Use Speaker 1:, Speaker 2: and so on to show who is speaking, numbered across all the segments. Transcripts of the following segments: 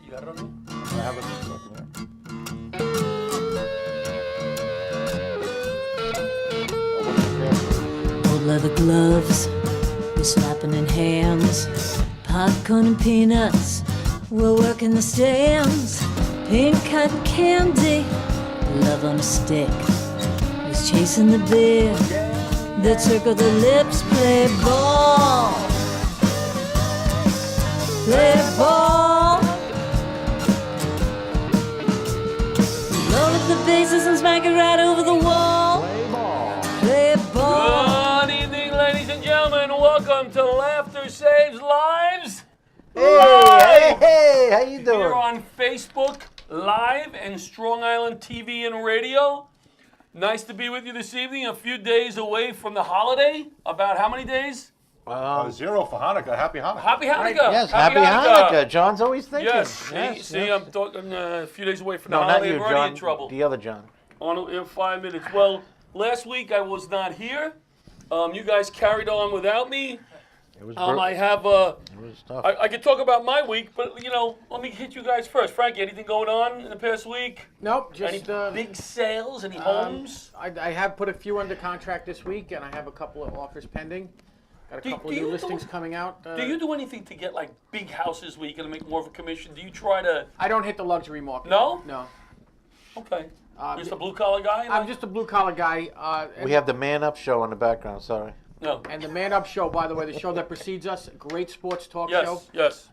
Speaker 1: Ciérralo.
Speaker 2: I have a
Speaker 3: Old leather gloves, we're slapping in hands. Popcorn and peanuts, we're working the stands. Pink cotton candy, love on a stick. Who's chasing the beer? The circle the lips, play ball. Play ball. Roll up the bases and smack it right over the wall. Play ball.
Speaker 1: Good evening, ladies and gentlemen. Welcome to Laughter Saves Lives.
Speaker 2: Hey, how you doing?
Speaker 1: Here on Facebook Live and Strong Island TV and radio. Nice to be with you this evening. A few days away from the holiday. About how many days?
Speaker 4: 0 for Hanukkah. Happy Hanukkah.
Speaker 1: Happy Hanukkah.
Speaker 2: Yes, happy Hanukkah. John's always thinking.
Speaker 1: Yes. See,
Speaker 2: yes.
Speaker 1: I'm talking a few days away from the
Speaker 2: No, not
Speaker 1: holiday.
Speaker 2: you,
Speaker 1: We're already
Speaker 2: John.
Speaker 1: in trouble.
Speaker 2: The other John.
Speaker 1: In 5 minutes. Well, last week I was not here. You guys carried on without me.
Speaker 2: It was
Speaker 1: I have
Speaker 2: it was tough.
Speaker 1: I could talk about my week, but let me hit you guys first. Frankie, anything going on in the past week?
Speaker 5: Nope,
Speaker 1: Any
Speaker 5: just
Speaker 1: big sales? Any homes?
Speaker 5: I have put a few under contract this week, and I have a couple of offers pending. Got a
Speaker 1: Do-
Speaker 5: couple
Speaker 1: do
Speaker 5: of
Speaker 1: you
Speaker 5: new
Speaker 1: do-
Speaker 5: listings coming out.
Speaker 1: Do you do anything to get like big houses where you're gonna make more of a commission? Do you try to?
Speaker 5: I don't hit the luxury market.
Speaker 1: No?
Speaker 5: No.
Speaker 1: Okay. Just a blue collar guy?
Speaker 5: I'm just a blue collar guy. And,
Speaker 2: We have the Man Up show in the background. Sorry.
Speaker 1: no.
Speaker 5: and the Man Up Show, by the way, the show that precedes us, great sports talk
Speaker 1: Yes.
Speaker 5: show.
Speaker 1: Yes.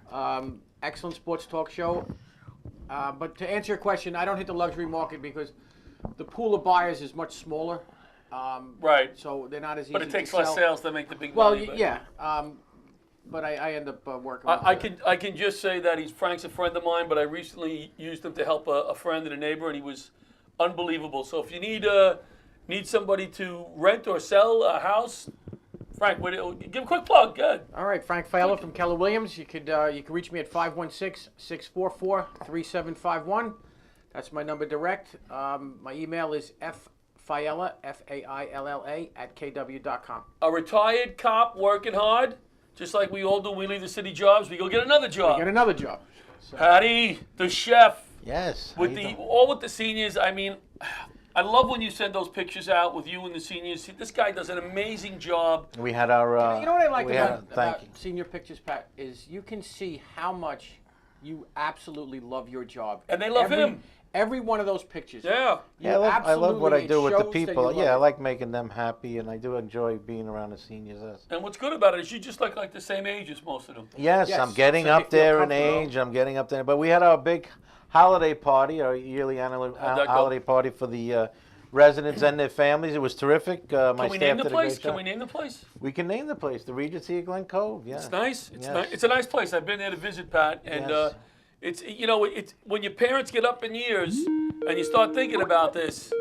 Speaker 5: Excellent sports talk show. But to answer your question, I don't hit the luxury market because the pool of buyers is much smaller.
Speaker 1: Right.
Speaker 5: So they're not as easy
Speaker 1: But it takes
Speaker 5: to
Speaker 1: less
Speaker 5: sell.
Speaker 1: sales to make the big
Speaker 5: Well,
Speaker 1: money. But
Speaker 5: yeah. But I end up working with
Speaker 1: I can just say that Frank's a friend of mine, but I recently used him to help a friend and a neighbor, and he was unbelievable. So if you need somebody to rent or sell a house, Frank, give a quick plug. Good.
Speaker 5: All right, Frank Fiala from Keller Williams. You could reach me at 516-644-3751. That's my number direct. My email is ffiala, F-A-I-L-L-A, @kw.com.
Speaker 1: A retired cop working hard, just like we all do. We leave the city jobs, we go get another job.
Speaker 5: Get another job.
Speaker 1: Patty, the chef,
Speaker 2: Yes. how
Speaker 1: with
Speaker 2: you doing?
Speaker 1: with the seniors. I mean, I love when you send those pictures out with you and the seniors. This guy does an amazing job.
Speaker 2: We had our.
Speaker 5: You know what I like
Speaker 2: we had-
Speaker 5: about
Speaker 2: thank you.
Speaker 5: senior pictures, Pat, is you can see how much you absolutely love your job.
Speaker 1: And they love him.
Speaker 5: Every one of those pictures.
Speaker 1: Yeah.
Speaker 5: You
Speaker 2: Yeah, I love what I
Speaker 5: absolutely-
Speaker 2: do with
Speaker 5: it
Speaker 2: the
Speaker 5: shows that you
Speaker 2: people.
Speaker 5: love
Speaker 2: Yeah, I
Speaker 5: it.
Speaker 2: like making them happy, and I do enjoy being around the seniors. Yes.
Speaker 1: And what's good about it is you just like the same age as most of them.
Speaker 2: Yes,
Speaker 5: Yes,
Speaker 2: I'm getting
Speaker 5: so they
Speaker 2: up
Speaker 5: feel
Speaker 2: there in
Speaker 5: comfortable.
Speaker 2: age. I'm getting up there. But we had our big holiday party, our yearly annual
Speaker 1: How'd that go?
Speaker 2: holiday party for the residents and their families. It was terrific. My
Speaker 1: Can we
Speaker 2: staff
Speaker 1: name the
Speaker 2: did a
Speaker 1: place?
Speaker 2: great
Speaker 1: Can
Speaker 2: job.
Speaker 1: we name the place?
Speaker 2: We can name the place, the Regency of Glen Cove. Yeah.
Speaker 1: It's nice. It's
Speaker 2: Yes.
Speaker 1: nice. It's a nice place. I've been there to visit, Pat, and
Speaker 2: Yes.
Speaker 1: it's it's when your parents get up in years and you start thinking about this.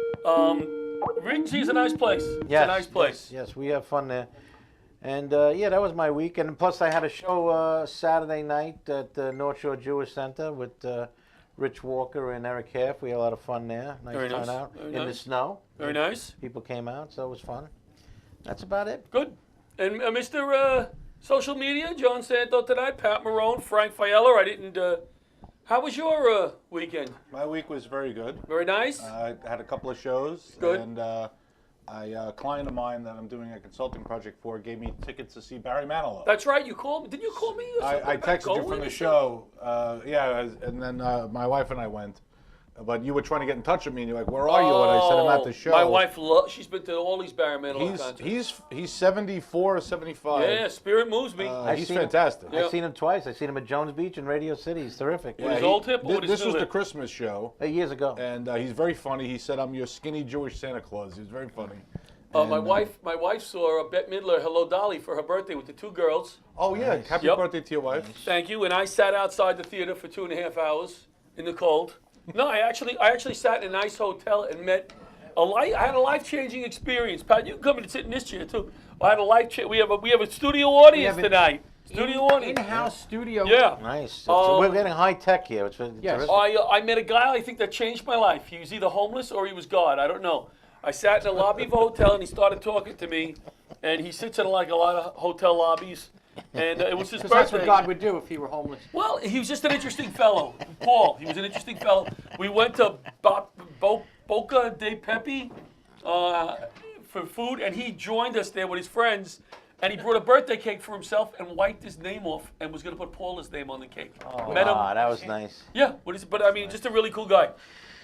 Speaker 1: Regency is a nice place. It's
Speaker 2: Yes,
Speaker 1: a nice place.
Speaker 2: Yes, we have fun there. And yeah, that was my week. And plus, I had a show Saturday night at the North Shore Jewish Center with Rich Walker and Eric Half. We had a lot of fun there. Nice
Speaker 1: Very nice.
Speaker 2: turnout
Speaker 1: Very
Speaker 2: in the
Speaker 1: nice.
Speaker 2: snow.
Speaker 1: Very nice.
Speaker 2: People came out, so it was fun. That's about it.
Speaker 1: Good. And Mr. Social Media, John Santo tonight, Pat Marone, Frank Fiala. I didn't. How was your weekend?
Speaker 4: My week was very good.
Speaker 1: Very nice.
Speaker 4: I had a couple of shows.
Speaker 1: Good.
Speaker 4: And a client of mine that I'm doing a consulting project for gave me tickets to see Barry Manilow.
Speaker 1: That's right. You called me. Did you call me? Or something
Speaker 4: I
Speaker 1: about
Speaker 4: texted you
Speaker 1: going
Speaker 4: from the
Speaker 1: or
Speaker 4: show. Yeah, and then my wife and I went. But you were trying to get in touch with me, and you're like, "Where are you?" And I said, "I'm at the show."
Speaker 1: My wife, she's been to all these Barry Manilow concerts.
Speaker 4: He's 74 or 75.
Speaker 1: Yeah, spirit moves me.
Speaker 4: He's
Speaker 2: seen him.
Speaker 4: fantastic.
Speaker 1: Yeah.
Speaker 2: I've seen him twice. I've seen him at Jones Beach and Radio City. He's terrific.
Speaker 1: With his old hip or with his
Speaker 4: This
Speaker 1: new
Speaker 4: was the
Speaker 1: hip?
Speaker 4: Christmas show,
Speaker 2: Years ago.
Speaker 4: and he's very funny. He said, "I'm your skinny Jewish Santa Claus." He was very funny.
Speaker 1: My
Speaker 4: And,
Speaker 1: wife saw Bette Midler, Hello Dolly, for her birthday with the two girls.
Speaker 4: Oh yeah, happy
Speaker 1: Yep.
Speaker 4: birthday to your wife.
Speaker 1: Thank you. And I sat outside the theater for 2.5 hours in the cold. No, I actually sat in a nice hotel and met I had a life-changing experience. Pat, you can come and sit in this chair too. I had a we have a studio audience
Speaker 5: We have
Speaker 1: tonight. Studio audience.
Speaker 5: In-house studio.
Speaker 1: Yeah.
Speaker 2: Nice. So
Speaker 1: Um,
Speaker 2: we're getting high tech here. It's
Speaker 5: Yes.
Speaker 2: terrific.
Speaker 1: I met a guy I think that changed my life. He was either homeless or he was God. I don't know. I sat in the lobby of a hotel and he started talking to me. And he sits in like a lot of hotel lobbies. And it was his
Speaker 5: Because that's
Speaker 1: birthday.
Speaker 5: what God would do if he were homeless.
Speaker 1: Well, he was just an interesting fellow. Paul, he was an interesting fellow. We went to Boca de Pepe for food, and he joined us there with his friends, and he brought a birthday cake for himself and wiped his name off and was going to put Paula's name on the cake. Met him.
Speaker 2: Ah, that was nice.
Speaker 1: Yeah, but I mean, just a really cool guy.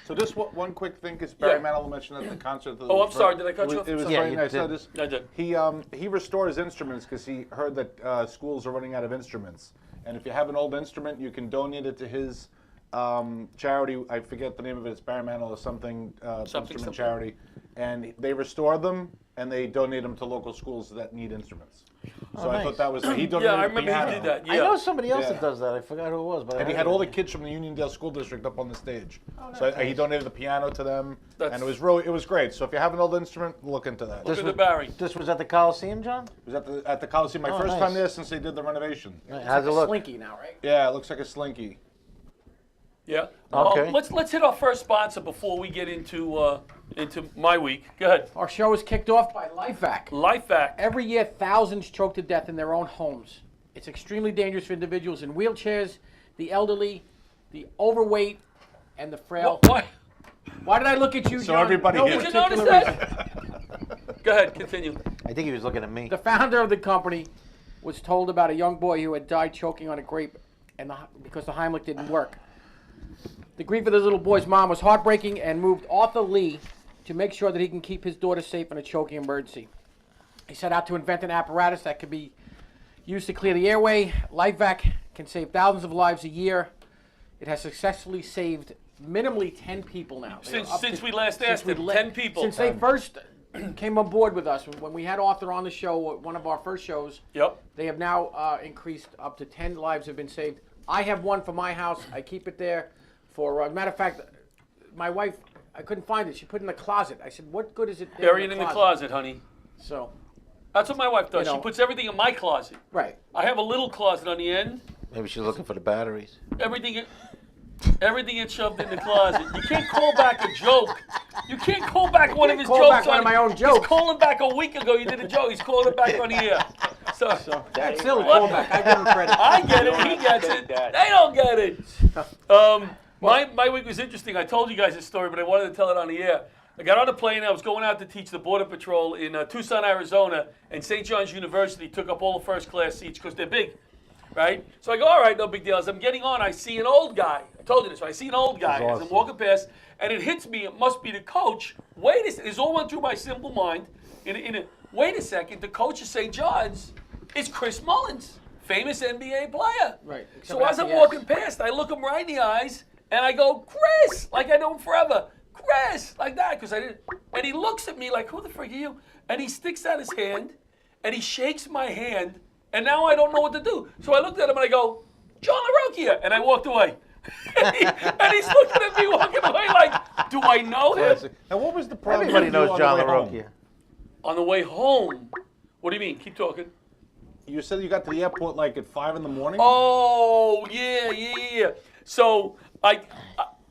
Speaker 4: So just one quick thing, because Barry
Speaker 1: Yeah.
Speaker 4: Manilow mentioned at the concert. That
Speaker 1: Oh,
Speaker 4: was
Speaker 1: I'm sorry, did I cut
Speaker 4: it
Speaker 1: you
Speaker 4: was-
Speaker 1: off?
Speaker 4: It was
Speaker 1: Sorry.
Speaker 2: Yeah,
Speaker 4: very
Speaker 2: you
Speaker 4: nice.
Speaker 2: did.
Speaker 4: No, just-
Speaker 1: I did.
Speaker 4: He restores instruments because he heard that schools are running out of instruments, and if you have an old instrument, you can donate it to his charity. I forget the name of it. It's Barry Manilow something instrument charity, and they restore them and they donate them to local schools that need instruments. So I
Speaker 2: nice.
Speaker 4: thought that was he donated.
Speaker 1: Yeah, I
Speaker 4: a
Speaker 1: remember
Speaker 4: piano.
Speaker 1: he did that. Yeah.
Speaker 2: I know somebody else
Speaker 4: Yeah.
Speaker 2: that does that. I forgot who it was, but I
Speaker 4: And he
Speaker 2: heard
Speaker 4: had
Speaker 2: of
Speaker 4: all the
Speaker 2: it.
Speaker 4: kids from the Uniondale School District up on the stage. So he donated the piano to them,
Speaker 1: That's-
Speaker 4: and it was great. So if you have an old instrument, look into that.
Speaker 1: Look at the Barry.
Speaker 2: This was at the Coliseum, John?
Speaker 4: It was at the Coliseum. My
Speaker 2: Oh,
Speaker 4: first
Speaker 2: nice.
Speaker 4: time there since they did the renovation.
Speaker 2: How's it
Speaker 5: Like a
Speaker 2: look?
Speaker 5: Slinky now, right?
Speaker 4: Yeah, it looks like a slinky.
Speaker 1: Yeah.
Speaker 2: Okay.
Speaker 1: Let's hit our first sponsor before we get into my week. Go ahead.
Speaker 5: Our show is kicked off by LifeVac.
Speaker 1: LifeVac.
Speaker 5: Every year, thousands choke to death in their own homes. It's extremely dangerous for individuals in wheelchairs, the elderly, the overweight, and the frail.
Speaker 1: Why?
Speaker 5: Why did I look at you,
Speaker 4: So
Speaker 5: John?
Speaker 4: everybody
Speaker 5: No
Speaker 4: here-
Speaker 1: Did you notice
Speaker 5: particular
Speaker 1: that?
Speaker 5: reason.
Speaker 1: Go ahead, continue.
Speaker 2: I think he was looking at me.
Speaker 5: The founder of the company was told about a young boy who had died choking on a grape because the Heimlich didn't work. The grief of this little boy's mom was heartbreaking and moved Arthur Lee to make sure that he can keep his daughter safe in a choking emergency. He set out to invent an apparatus that could be used to clear the airway. LifeVac can save thousands of lives a year. It has successfully saved minimally 10 people now. They're up
Speaker 1: Since
Speaker 5: to-
Speaker 1: we last asked
Speaker 5: we
Speaker 1: him,
Speaker 5: le-
Speaker 1: 10 people.
Speaker 5: Since they first came on board with us, when we had Arthur on the show, one of our first shows,
Speaker 1: Yep.
Speaker 5: they have now increased up to 10 lives have been saved. I have one for my house. I keep it there. For matter of fact, my wife, I couldn't find it. She put it in the closet. I said, "What good is it?" there
Speaker 1: Bury it in the closet, honey.
Speaker 5: So,
Speaker 1: That's what my wife does.
Speaker 5: You know.
Speaker 1: She puts everything in my closet.
Speaker 5: right.
Speaker 1: I have a little closet on the end.
Speaker 2: Maybe she's looking for the batteries.
Speaker 1: Everything gets shoved in the closet. You can't call back a joke. You can't call back one of his
Speaker 5: call
Speaker 1: jokes.
Speaker 5: back one of my own jokes.
Speaker 1: He's calling back a week ago. You did a joke. He's calling it back on the air. So
Speaker 5: That's still a callback. I give him credit.
Speaker 1: I get it. He gets it. They don't get it. My week was interesting. I told you guys this story, but I wanted to tell it on the air. I got on a plane. I was going out to teach the Border Patrol in Tucson, Arizona, and St. John's University took up all the first-class seats because they're big, right? So I go, all right, no big deal. As I'm getting on, I see an old guy. I told you this. Right? I see an old guy as I'm walking past, and it hits me. It must be the coach. Wait a second. This all went through my simple mind. Wait a second. The coach of St. John's is Chris Mullins, famous NBA player.
Speaker 5: Right, except
Speaker 1: So
Speaker 5: for
Speaker 1: as I'm
Speaker 5: FBS.
Speaker 1: walking past, I look him right in the eyes, and I go, Chris, like I know him forever. Chris, like that, because I didn't. And he looks at me like, who the frick are you? And he sticks out his hand, and he shakes my hand, and now I don't know what to do. So I looked at him, and I go, John LaRocchia, and I walked away. and he's looking at me walking away like, do I know him?
Speaker 4: Now, what was the problem?
Speaker 2: Everybody
Speaker 4: with you
Speaker 2: knows
Speaker 4: on
Speaker 2: John
Speaker 4: the way home?
Speaker 2: LaRocchia.
Speaker 1: On the way home. What do you mean? Keep talking.
Speaker 4: You said you got to the airport like at 5 in the morning.
Speaker 1: Oh, yeah. So I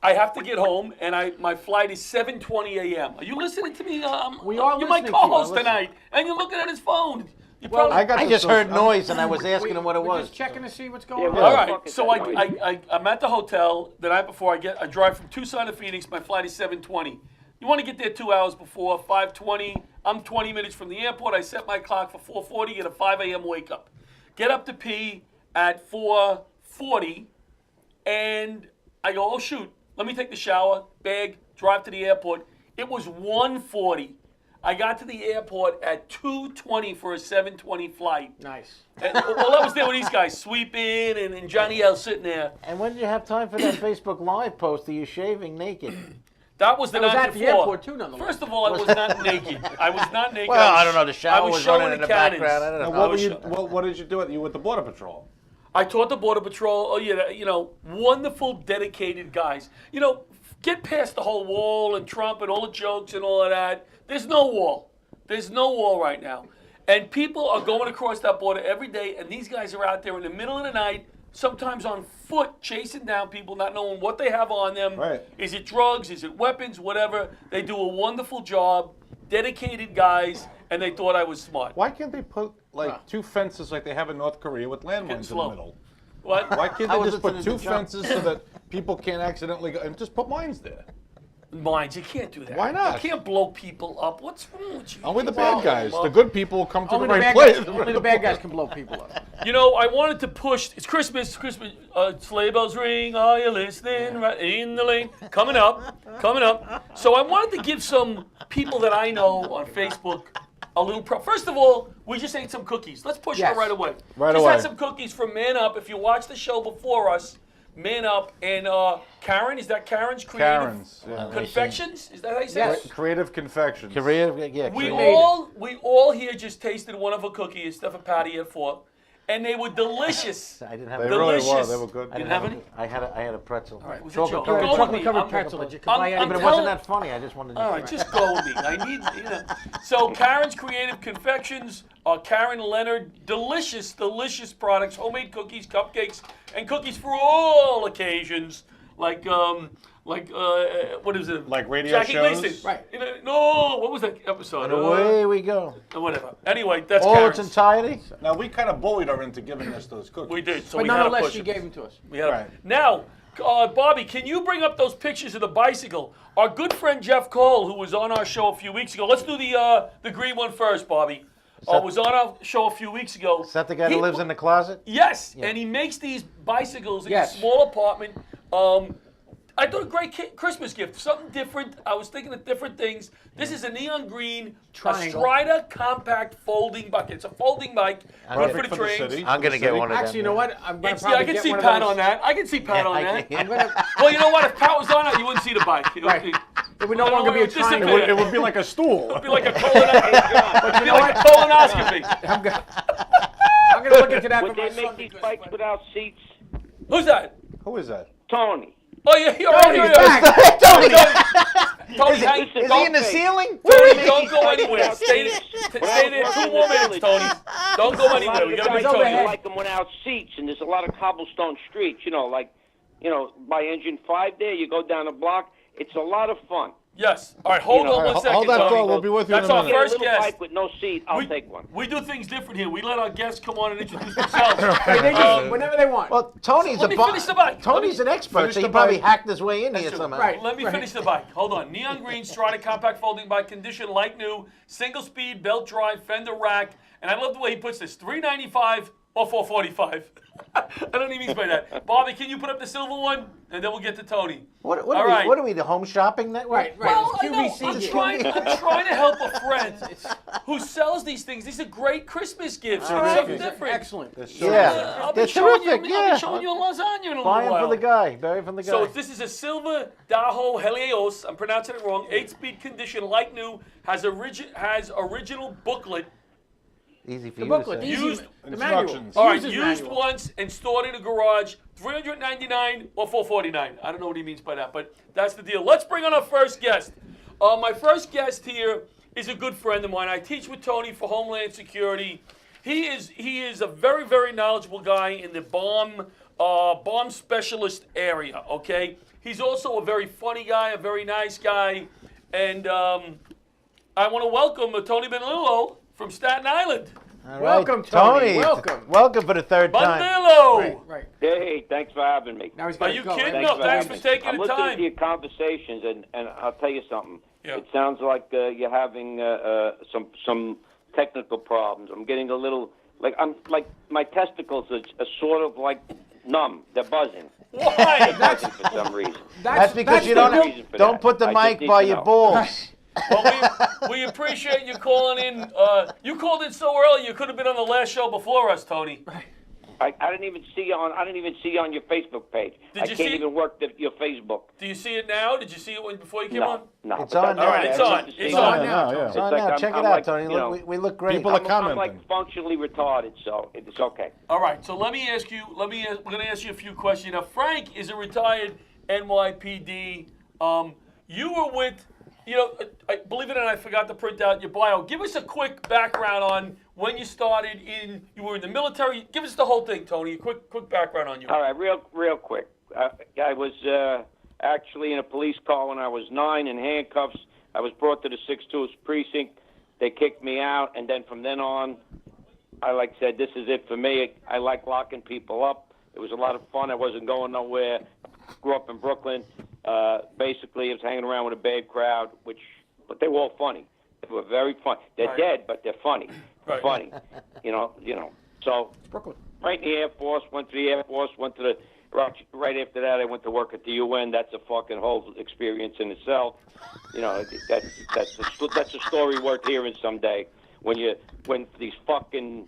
Speaker 1: have to get home, and my flight is 7:20 a.m. Are you listening to me?
Speaker 5: We are
Speaker 1: You're my
Speaker 5: listening to you.
Speaker 1: co-host
Speaker 5: Listen.
Speaker 1: tonight, and you're looking at his phone. You
Speaker 5: Well,
Speaker 1: probably,
Speaker 2: I just heard noise and I was asking him what it
Speaker 5: We're
Speaker 2: was.
Speaker 5: just checking to see what's going on.
Speaker 1: all right. So I'm at the hotel the night before. I drive from Tucson to Phoenix. My flight is 7:20. You want to get there 2 hours before 5:20. I'm 20 minutes from the airport. I set my clock for 4:40. Get a 5 a.m. wake up. Get up to pee at 4:40, and I go, oh shoot, let me take the shower, bag, drive to the airport. It was 1:40. I got to the airport at 2:20 for a 7:20 flight.
Speaker 5: Nice.
Speaker 1: And, well, I was there with these guys, Sweepin and Johnny L sitting there.
Speaker 2: And when did you have time for that Facebook Live post of you shaving naked?
Speaker 1: That was the
Speaker 5: That was
Speaker 1: night
Speaker 5: at the
Speaker 1: before.
Speaker 5: airport, too, nonetheless.
Speaker 1: First of all, I was not naked. I was not naked.
Speaker 2: Well,
Speaker 1: was-
Speaker 2: I don't know. The shower was
Speaker 1: showing
Speaker 2: running in the
Speaker 1: cannons.
Speaker 2: background. I don't
Speaker 4: Now,
Speaker 2: know.
Speaker 4: what were
Speaker 1: was
Speaker 4: you?
Speaker 1: sure.
Speaker 4: What did you do? You with the Border Patrol?
Speaker 1: I taught the Border Patrol. Oh, yeah, wonderful, dedicated guys. Get past the whole wall and Trump and all the jokes and all of that. There's no wall. There's no wall right now. And people are going across that border every day, and these guys are out there in the middle of the night, sometimes on foot, chasing down people, not knowing what they have on them.
Speaker 4: Right.
Speaker 1: Is it drugs? Is it weapons? Whatever. They do a wonderful job, dedicated guys, and they thought I was smart.
Speaker 4: Why can't they put like two fences like they have in North Korea with landmines in the
Speaker 1: slow.
Speaker 4: middle?
Speaker 1: What?
Speaker 4: Why can't
Speaker 2: How
Speaker 4: they
Speaker 2: is
Speaker 4: just
Speaker 2: it
Speaker 4: put
Speaker 2: to
Speaker 4: two
Speaker 2: the jump?
Speaker 4: fences so that people can't accidentally go and just put mines there?
Speaker 1: Mines, you can't do that.
Speaker 4: Why not?
Speaker 1: You can't blow people up. What's wrong with you?
Speaker 4: Only the bad guys.
Speaker 1: Well,
Speaker 4: The good people come to
Speaker 5: Only
Speaker 4: the
Speaker 5: the
Speaker 4: right
Speaker 5: bad
Speaker 4: place.
Speaker 5: guys. Only the bad guys can blow people up.
Speaker 1: You know, I wanted to push. It's Christmas. Sleigh bells ring. Are you listening? Right in the lane. Coming up. So I wanted to give some people that I know on Facebook a little First of all, we just ate some cookies. Let's push
Speaker 5: Yes.
Speaker 1: it right away.
Speaker 4: Right
Speaker 1: just
Speaker 4: away.
Speaker 1: had some cookies from Man Up. If you watched the show before us, Man Up and Karen. Is that Karen's Creative
Speaker 4: Karen's. Yeah.
Speaker 1: Confections? Is that how you say
Speaker 5: Yes.
Speaker 1: it?
Speaker 4: Creative confections.
Speaker 2: Korea, yeah.
Speaker 1: We
Speaker 2: Korea.
Speaker 1: all here just tasted one of her cookies. Steph and Patty had 4, and they were delicious.
Speaker 2: I didn't have.
Speaker 4: They
Speaker 2: a-
Speaker 4: really were.
Speaker 1: Delicious.
Speaker 4: They were good.
Speaker 2: I
Speaker 1: You
Speaker 2: didn't
Speaker 1: have
Speaker 2: a-
Speaker 1: any?
Speaker 2: I had a pretzel.
Speaker 1: All right, was it
Speaker 2: Chocolate
Speaker 1: Joe?
Speaker 2: covered-
Speaker 1: Go with
Speaker 5: Chocolate
Speaker 1: me.
Speaker 5: covered
Speaker 1: I'm-
Speaker 5: pretzel that you can
Speaker 1: I'm-
Speaker 5: buy
Speaker 1: I'm
Speaker 5: anywhere.
Speaker 2: But it
Speaker 1: telling-
Speaker 2: wasn't that funny. I just wanted to.
Speaker 1: All right, just go with me. I need, So Karen's Creative Confections, Karen Leonard, delicious products, homemade cookies, cupcakes, and cookies for all occasions, like what is it?
Speaker 4: Like radio
Speaker 1: Jackie
Speaker 4: shows?
Speaker 1: Gleason.
Speaker 5: Right.
Speaker 1: No, what was that episode?
Speaker 2: And away we go.
Speaker 1: Whatever. Anyway, that's
Speaker 2: All
Speaker 1: Karen's.
Speaker 2: its entirety.
Speaker 4: Now we kind of bullied her into giving us those cookies.
Speaker 1: We did. So
Speaker 5: But
Speaker 1: we had to
Speaker 5: nonetheless,
Speaker 1: push
Speaker 5: she
Speaker 1: it.
Speaker 5: gave them to us.
Speaker 1: We had
Speaker 4: Right.
Speaker 1: Now, Bobby, can you bring up those pictures of the bicycle? Our good friend Jeff Cole, who was on our show a few weeks ago. Let's do the green one first, Bobby. Was on our show a few weeks ago.
Speaker 2: Is that the guy that lives in the closet?
Speaker 1: Yes, and he makes these bicycles in
Speaker 5: Yes.
Speaker 1: a small apartment. I thought a great Christmas gift, something different. I was thinking of different things. This is a neon green
Speaker 5: Triangle.
Speaker 1: Strider compact folding bike. It's a folding bike, good
Speaker 4: Perfect
Speaker 1: for the
Speaker 4: for the
Speaker 1: trains.
Speaker 4: city.
Speaker 2: I'm gonna get one of them.
Speaker 5: Actually, you know what? I'm going to
Speaker 1: Yeah, I
Speaker 5: probably
Speaker 1: can
Speaker 5: get
Speaker 1: see
Speaker 5: one
Speaker 1: Pat
Speaker 5: of
Speaker 1: on
Speaker 5: those.
Speaker 1: that. I can see Pat on that.
Speaker 5: I'm gonna,
Speaker 1: Well, you know what? If Pat was on it, you wouldn't see the bike. It would
Speaker 5: Right.
Speaker 1: be,
Speaker 5: it would no longer be a
Speaker 1: disappear.
Speaker 5: triangle.
Speaker 4: It would be like a stool.
Speaker 1: it'd be like a colonoscopy.
Speaker 5: I'm going to look into that
Speaker 6: Would
Speaker 5: for my
Speaker 6: they
Speaker 5: son.
Speaker 6: make these bikes without seats?
Speaker 1: Who's that?
Speaker 4: Who is that?
Speaker 6: Tony.
Speaker 1: Oh, yeah, you're right.
Speaker 5: Tony's
Speaker 1: Yeah.
Speaker 5: back.
Speaker 1: Tony, hang-
Speaker 6: Listen,
Speaker 2: Is he in the
Speaker 6: don't pay.
Speaker 2: ceiling?
Speaker 1: Tony, don't go
Speaker 6: Tony,
Speaker 1: anywhere.
Speaker 6: without
Speaker 1: Stay
Speaker 6: seats.
Speaker 1: there 2 more minutes, Tony. Don't go
Speaker 6: A lot
Speaker 1: anywhere.
Speaker 6: of
Speaker 1: We
Speaker 6: the
Speaker 1: gotta be
Speaker 6: guys
Speaker 1: Tony.
Speaker 6: like them without seats, and there's a lot of cobblestone streets. By Engine 5 there, you go down a block. It's a lot of fun.
Speaker 1: Yes. All right, hold on one second,
Speaker 4: Hold that
Speaker 1: Tony.
Speaker 4: thought. We'll be with you
Speaker 1: That's
Speaker 4: in a
Speaker 1: our
Speaker 4: minute.
Speaker 6: Get a
Speaker 1: first
Speaker 6: little
Speaker 1: guest.
Speaker 6: bike with no seat, I'll take one.
Speaker 1: We do things different here. We let our guests come on and introduce themselves.
Speaker 5: They just, whenever they want.
Speaker 2: Well, Tony's
Speaker 1: Let me finish the bike.
Speaker 2: Tony's an expert,
Speaker 4: finish
Speaker 2: so he
Speaker 4: the
Speaker 2: probably
Speaker 4: bike.
Speaker 2: hacked his way in here
Speaker 1: true.
Speaker 2: somehow.
Speaker 5: Right.
Speaker 1: Let me finish the bike. Hold on. Neon green Strider compact folding bike, condition like new, single speed, belt drive, fender rack, and I love the way he puts this: $395 or $445. I don't know what he means by that. Bobby, can you put up the silver one, and then we'll get to Tony.
Speaker 2: What
Speaker 1: All
Speaker 2: are
Speaker 1: right.
Speaker 2: we? What are we? The home shopping network?
Speaker 5: Right, right.
Speaker 1: Well, I
Speaker 5: It's
Speaker 1: know.
Speaker 5: QVC
Speaker 1: I'm
Speaker 5: here.
Speaker 1: trying to help a friend who sells these things. These are great Christmas gifts. Something different.
Speaker 5: Excellent.
Speaker 2: Yeah,
Speaker 1: I'll be
Speaker 2: they're
Speaker 1: showing
Speaker 2: terrific.
Speaker 1: you. I'll
Speaker 2: Yeah,
Speaker 1: be showing you a lasagna in a little
Speaker 2: buy 'em
Speaker 1: while.
Speaker 2: for the guy. Bury 'em from the guy.
Speaker 1: So this is a silver Daho Helios. I'm pronouncing it wrong. 8-speed condition, like new. Has original booklet.
Speaker 2: Easy for
Speaker 5: The
Speaker 2: you
Speaker 5: booklet,
Speaker 2: to say.
Speaker 5: easy.
Speaker 1: Used-
Speaker 5: The manual.
Speaker 4: Instructions.
Speaker 1: All right,
Speaker 5: User's
Speaker 1: used
Speaker 5: manual.
Speaker 1: once and stored in a garage. $399 or $449. I don't know what he means by that, but that's the deal. Let's bring on our first guest. My first guest here is a good friend of mine. I teach with Tony for Homeland Security. He is a very, very knowledgeable guy in the bomb specialist area. Okay, he's also a very funny guy, a very nice guy, and I want to welcome Tony Benillo from Staten Island.
Speaker 2: All right,
Speaker 5: Welcome, Tony.
Speaker 2: Welcome.
Speaker 5: Welcome.
Speaker 2: Welcome for the third time.
Speaker 1: Benillo.
Speaker 5: Right, right.
Speaker 6: Hey, thanks for having me.
Speaker 5: Now he's
Speaker 1: Are
Speaker 5: got to
Speaker 1: you
Speaker 5: go.
Speaker 1: kidding?
Speaker 5: Right?
Speaker 1: No, thanks
Speaker 6: having
Speaker 1: for
Speaker 6: me.
Speaker 1: taking
Speaker 6: I'm
Speaker 1: the
Speaker 6: listening
Speaker 1: time.
Speaker 6: to your conversations, and I'll tell you something.
Speaker 1: Yeah.
Speaker 6: It sounds like you're having some technical problems. I'm getting a little like my testicles are sort of like numb. They're buzzing.
Speaker 1: Why?
Speaker 6: Buzzing for some reason.
Speaker 2: That's because you
Speaker 6: the
Speaker 2: don't
Speaker 6: reason for
Speaker 2: don't
Speaker 6: that.
Speaker 2: put the
Speaker 6: I just
Speaker 2: mic
Speaker 6: need
Speaker 2: by
Speaker 6: to
Speaker 2: your
Speaker 6: know.
Speaker 2: balls.
Speaker 1: Well, we appreciate you calling in. You called in so early. You could have been on the last show before us, Tony.
Speaker 6: I didn't even see you on your Facebook page.
Speaker 1: Did
Speaker 6: I
Speaker 1: you
Speaker 6: can't
Speaker 1: see-
Speaker 6: even work your Facebook.
Speaker 1: Do you see it now? Did you see it before you came on?
Speaker 6: No.
Speaker 2: It's
Speaker 6: but
Speaker 2: on
Speaker 6: that's
Speaker 2: now.
Speaker 1: All right, it's
Speaker 6: okay.
Speaker 1: on.
Speaker 6: Just
Speaker 1: It's
Speaker 6: see
Speaker 1: on
Speaker 6: it.
Speaker 4: now, yeah.
Speaker 2: It's on
Speaker 6: like
Speaker 2: now.
Speaker 6: I'm-
Speaker 2: Check
Speaker 6: I'm
Speaker 2: it out,
Speaker 6: like,
Speaker 2: Tony.
Speaker 6: you know,
Speaker 2: Look, we look great.
Speaker 4: People are
Speaker 6: I'm
Speaker 4: commenting.
Speaker 6: like functionally retarded, so it's okay.
Speaker 1: All right. So let me ask you. We're going to ask you a few questions. Now, Frank is a retired NYPD. You were with. Believe it or not, I forgot to print out your bio. Give us a quick background on when you started in. You were in the military. Give us the whole thing, Tony. A quick background on you.
Speaker 6: All right, real quick. I was actually in a police car when I was 9 in handcuffs. I was brought to the 6-2 precinct. They kicked me out, and then from then on, I like said, this is it for me. I like locking people up. It was a lot of fun. I wasn't going nowhere. Grew up in Brooklyn. Basically, I was hanging around with a bad crowd, but they were all funny. They were very funny. They're
Speaker 1: Right.
Speaker 6: dead, but they're funny.
Speaker 1: Right.
Speaker 6: Funny. You know. So,
Speaker 5: Brooklyn.
Speaker 6: right in the Air Force, went to the Air Force, went to the, right after that, I went to work at the UN. That's a fucking whole experience in itself. You know, that's a story worth hearing someday. When these fucking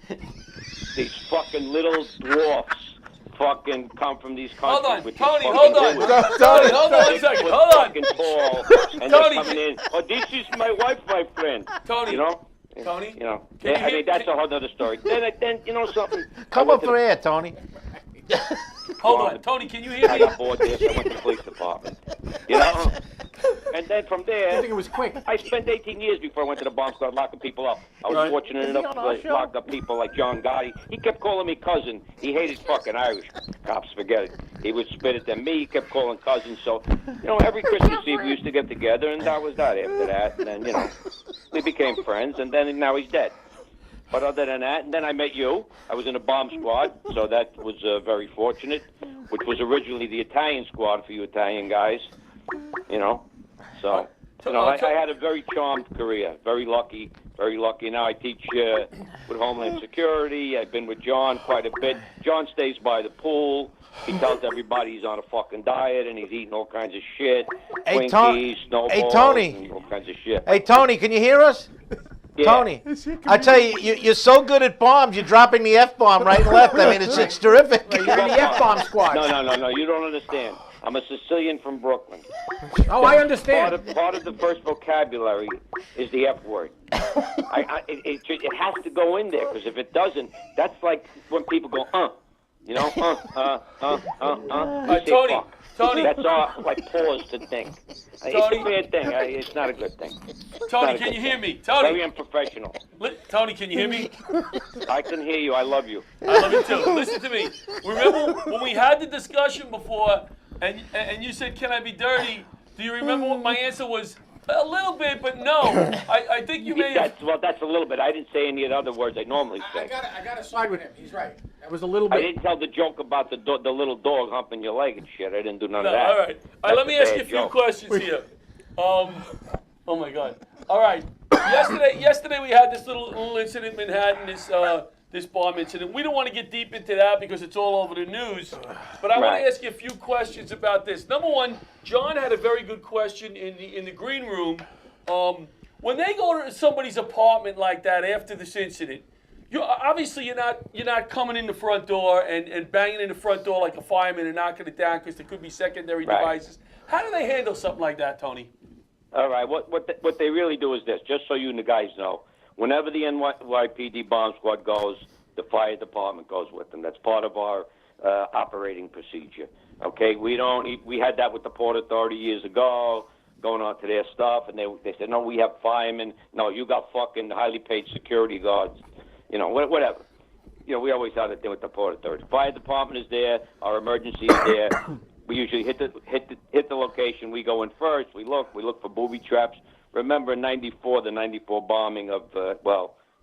Speaker 6: little dwarfs fucking come from these countries.
Speaker 1: Hold on,
Speaker 6: with
Speaker 1: Tony,
Speaker 6: these
Speaker 1: hold
Speaker 6: fucking
Speaker 1: on.
Speaker 6: bullets.
Speaker 1: Tony, hold on 1 second. Hold on.
Speaker 6: Fucking tall, and
Speaker 1: Tony,
Speaker 6: they're coming in. Oh, this is my wife, my friend.
Speaker 1: Tony.
Speaker 6: You know.
Speaker 1: Tony,
Speaker 6: You know.
Speaker 1: can you
Speaker 6: I
Speaker 1: hear-
Speaker 6: mean, that's a whole other story. Then you know something.
Speaker 2: Come up for air, Tony.
Speaker 1: Hold on. Tony, can you hear
Speaker 6: I
Speaker 1: me?
Speaker 6: got bored there, so I went to the police department. You know? And then from
Speaker 5: I
Speaker 6: there,
Speaker 5: think it was quick.
Speaker 6: I spent 18 years before I went to the bomb squad locking people up. I was
Speaker 1: Right.
Speaker 6: fortunate
Speaker 5: he
Speaker 6: enough
Speaker 5: on
Speaker 6: to
Speaker 5: our show?
Speaker 6: lock up people like John Gotti. He kept calling me cousin. He hated fucking Irish cops, forget it. He would spit at them. Me, he kept calling cousin. So, every Christmas Eve we used to get together, and that was that after that. And then, we became friends, and then now he's dead. But other than that, and then I met you. I was in a bomb squad, so that was very fortunate, which was originally the Italian squad for you Italian guys, So, I had a very charmed career, very lucky. Now I teach with Homeland Security. I've been with John quite a bit. John stays by the pool. He tells everybody he's on a fucking diet and he's eating all kinds of shit.
Speaker 2: Hey,
Speaker 6: Twinkies, snowballs,
Speaker 2: Hey, Tony.
Speaker 6: and all kinds of shit.
Speaker 2: Hey, Tony, can you hear us?
Speaker 6: Yeah.
Speaker 2: Tony, I tell you, you're so good at bombs. You're dropping the F-bomb right and left. I mean, it's terrific.
Speaker 5: You're in the F-bomb squad.
Speaker 6: No, you don't understand. I'm a Sicilian from Brooklyn.
Speaker 5: Oh, I understand.
Speaker 6: Part of the first vocabulary is the F word. It has to go in there, because if it doesn't, that's like when people go, You say
Speaker 1: Tony,
Speaker 6: fuck.
Speaker 1: Tony.
Speaker 6: That's all, like, pause to think. It's
Speaker 1: Tony.
Speaker 6: a bad thing. It's not a good thing.
Speaker 1: Tony, can you hear me?
Speaker 6: Very
Speaker 1: Tony,
Speaker 6: unprofessional.
Speaker 1: Tony, can you hear me?
Speaker 6: I can hear you. I love you.
Speaker 1: I love you too. Listen to me. Remember when we had the discussion before, and you said, "Can I be dirty?" Do you remember what my answer was? A little bit, but no. I think you may have.
Speaker 6: That's a little bit. I didn't say any of the other words I normally say.
Speaker 5: I gotta side with him. He's right. That was a little
Speaker 6: I
Speaker 5: bit.
Speaker 6: didn't tell the joke about the little dog humping your leg and shit. I didn't do none
Speaker 1: No,
Speaker 6: of that.
Speaker 1: all right. Let
Speaker 6: That's
Speaker 1: me
Speaker 6: a
Speaker 1: ask you
Speaker 6: bad
Speaker 1: a few
Speaker 6: joke.
Speaker 1: questions here. Oh my God. All right. Yesterday we had this little incident in Manhattan. This bomb incident. We don't want to get deep into that because it's all over the news. But I want
Speaker 6: Right.
Speaker 1: to ask you a few questions about this. Number one, John had a very good question in the green room. When they go to somebody's apartment like that after this incident, you're not coming in the front door and banging in the front door like a fireman and knocking it down because there could be secondary
Speaker 6: Right.
Speaker 1: devices. How do they handle something like that, Tony?
Speaker 6: All right. What they really do is this, just so you and the guys know. Whenever the NYPD bomb squad goes, the fire department goes with them. That's part of our operating procedure. Okay, we had that with the Port Authority years ago, going on to their stuff, and they said, no, we have firemen. No, you got fucking highly paid security guards. Whatever. We always had to deal with the Port Authority. Fire department is there. Our emergency is there. We usually hit the location. We go in first. We look for booby traps. Remember in '94, the '94 bombing of,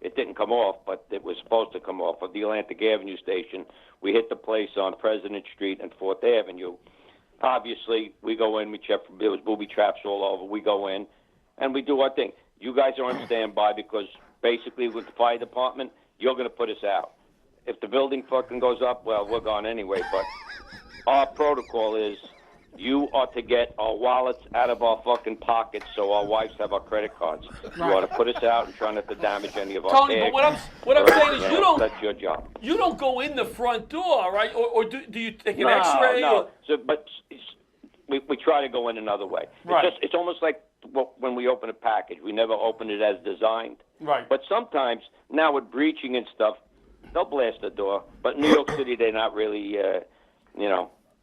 Speaker 6: it didn't come off, but it was supposed to come off, of the Atlantic Avenue station. We hit the place on President Street and 4th Avenue. Obviously, we go in, we check, there was booby traps all over. We go in, and we do our thing. You guys are on standby because basically with the fire department, you're going to put us out. If the building fucking goes up, well, we're gone anyway, but our protocol is you are to get our wallets out of our fucking pockets so our wives have our credit cards. You ought to put us out and try not to damage any of our
Speaker 1: Tony,
Speaker 6: tags.
Speaker 1: but what I'm saying is you don't.
Speaker 6: That's your job.
Speaker 1: You don't go in the front door, right? Or do you take an
Speaker 6: No,
Speaker 1: X-ray?
Speaker 6: no.
Speaker 1: or-
Speaker 6: So, but we try to go in another way.
Speaker 1: Right.
Speaker 6: It's almost like when we open a package. We never open it as designed.
Speaker 1: Right.
Speaker 6: But sometimes, now with breaching and stuff, they'll blast the door. But in New York City, they're not really,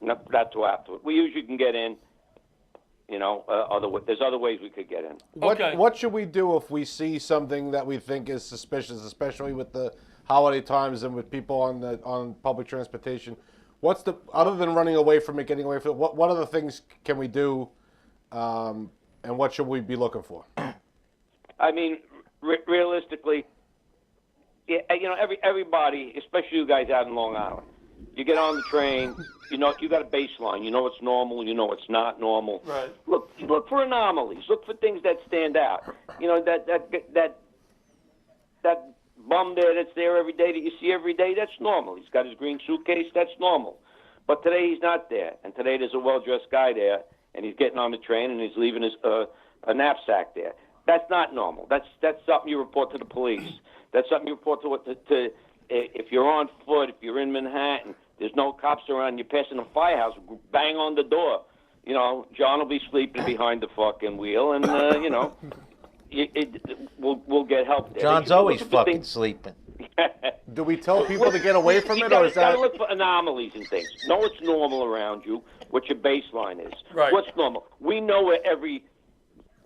Speaker 6: not too apt to it. We usually can get in, there's other ways we could get in.
Speaker 1: Okay.
Speaker 4: What should we do if we see something that we think is suspicious, especially with the holiday times and with people on public transportation? Other than running away from it, getting away from it, what other things can we do, and what should we be looking for?
Speaker 6: I mean, realistically, yeah, everybody, especially you guys out in Long Island, you get on the train, you got a baseline. You know what's normal, you know what's not normal.
Speaker 1: Right.
Speaker 6: Look for anomalies. Look for things that stand out. That bum there that's there every day that you see every day, that's normal. He's got his green suitcase, that's normal. But today he's not there, and today there's a well-dressed guy there, and he's getting on the train and he's leaving his a knapsack there. That's not normal. That's something you report to the police. That's something you report to if you're on foot, if you're in Manhattan, there's no cops around, you're passing a firehouse, bang on the door. John will be sleeping behind the fucking wheel, and we'll get help there.
Speaker 2: John's always fucking sleeping.
Speaker 4: Do we tell people to get away from
Speaker 6: you
Speaker 4: it,
Speaker 6: gotta,
Speaker 4: or is that?
Speaker 6: You gotta look for anomalies and things. Know what's normal around you, what your baseline is.
Speaker 1: Right.
Speaker 6: What's normal? We know where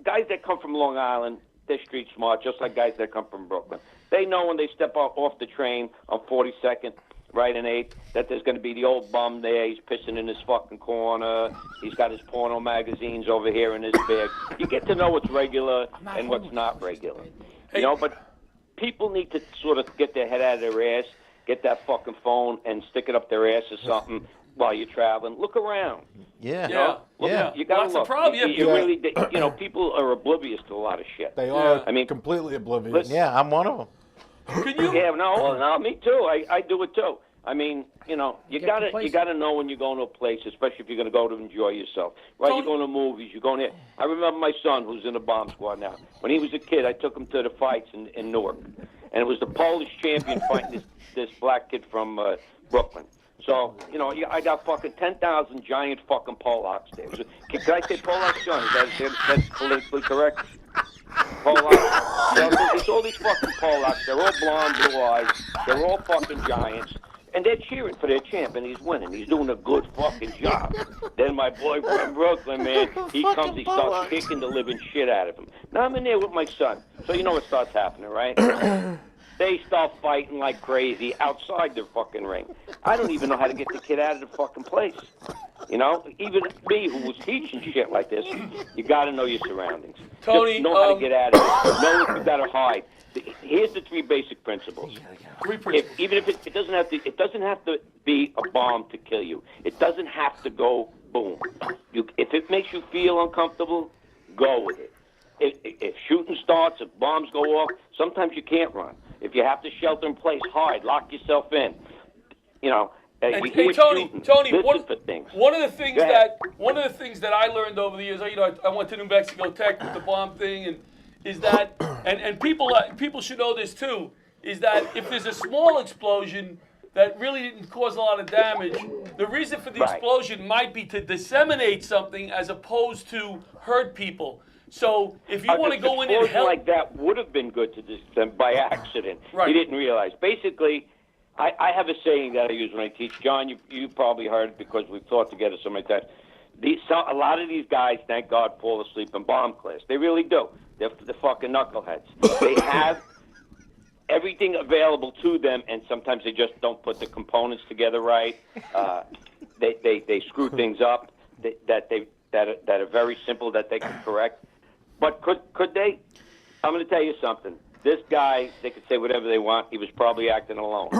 Speaker 6: guys that come from Long Island, they're street smart, just like guys that come from Brooklyn. They know when they step off the train on 42nd, right, and 8th, that there's going to be the old bum there. He's pissing in his fucking corner. He's got his porno magazines over here in his bag. You get to know what's regular and what's not regular. But people need to sort of get their head out of their ass, get that fucking phone and stick it up their ass or something while you're traveling. Look around.
Speaker 2: Yeah.
Speaker 1: Yeah.
Speaker 6: You gotta
Speaker 1: That's the
Speaker 6: look.
Speaker 1: problem.
Speaker 6: Really, people are oblivious to a lot of shit.
Speaker 4: They are.
Speaker 1: Yeah.
Speaker 4: Completely oblivious.
Speaker 2: Yeah, I'm one of them.
Speaker 1: Can you?
Speaker 6: Yeah, no, me too. I do it too. You gotta know when you're going to a place, especially if you're gonna go to enjoy yourself. Right?
Speaker 1: Tony-
Speaker 6: You're going to movies. You're going here. I remember my son, who's in the bomb squad now. When he was a kid, I took him to the fights in Newark, and it was the Polish champion fighting this black kid from Brooklyn. So, I got fucking 10,000 giant fucking Polacks there. Can I say Polacks, John? That's politically correct? Polacks. It's all these fucking Polacks. They're all blonde, blue eyes. They're all fucking giants. And they're cheering for their champ, and he's winning. He's doing a good fucking job. Then my boy from Brooklyn, man, he comes, he starts kicking the living shit out of him. Now I'm in there with my son. So you know what starts happening, right? They start fighting like crazy outside their fucking ring. I don't even know how to get the kid out of the fucking place. Even me, who was teaching shit like this, you got to know your surroundings.
Speaker 1: Tony,
Speaker 6: Just know how to get out of it. Know if you got to hide. Here's the 3 basic principles. Even if it doesn't have to be a bomb to kill you. It doesn't have to go boom. If it makes you feel uncomfortable, go with it. If shooting starts, if bombs go off, sometimes you can't run. If you have to shelter in place, hide, lock yourself in.
Speaker 1: Hey, Tony, one of the things
Speaker 6: Go
Speaker 1: that I learned over the years, I went to New Mexico Tech with the bomb thing, and is that, and people should know this too, is that if there's a small explosion that really didn't cause a lot of damage, the reason for the explosion might be to disseminate something as opposed to hurt people. So if you want to go in and help,
Speaker 6: like that would have been good to them by accident.
Speaker 1: Right.
Speaker 6: You didn't realize. Basically, I have a saying that I use when I teach. John, you probably heard it because we've taught together so many times. A lot of these guys, thank God, fall asleep in bomb class. They really do. They're the fucking knuckleheads. They have everything available to them, and sometimes they just don't put the components together right. They screw things up that are very simple that they can correct. But could they? I'm going to tell you something. This guy, they could say whatever they want. He was probably acting alone.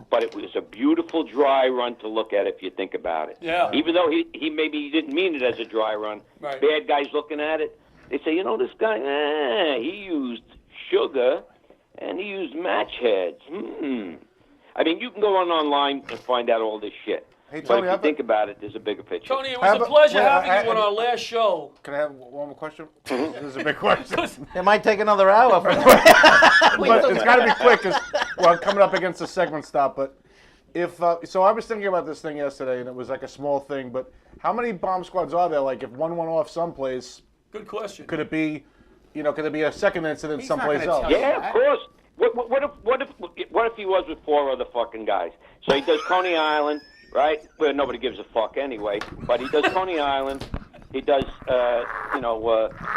Speaker 6: But it was a beautiful dry run to look at if you think about it.
Speaker 1: Yeah.
Speaker 6: Even though he maybe didn't mean it as a dry run.
Speaker 1: Right.
Speaker 6: Bad guys looking at it, they say, this guy, he used sugar and he used match heads. I mean, you can go online and find out all this shit.
Speaker 4: Hey,
Speaker 6: But
Speaker 4: Tony,
Speaker 6: if you think about it, there's a bigger picture.
Speaker 1: Tony, it was a pleasure having you on our last show.
Speaker 4: Can I have one more question? This is a big question.
Speaker 2: It might take another hour.
Speaker 4: But it's got to be quick because we're coming up against the segment stop. But so I was thinking about this thing yesterday, and it was like a small thing. But how many bomb squads are there? Like, if one went off someplace,
Speaker 1: Good question.
Speaker 4: could it be, could it be a second incident
Speaker 5: He's not
Speaker 4: someplace
Speaker 5: gonna
Speaker 4: else?
Speaker 5: tell you.
Speaker 6: Yeah, of course. What if he was with 4 other fucking guys? So he does Coney Island, right? Where nobody gives a fuck anyway. But he does Coney Island. He does,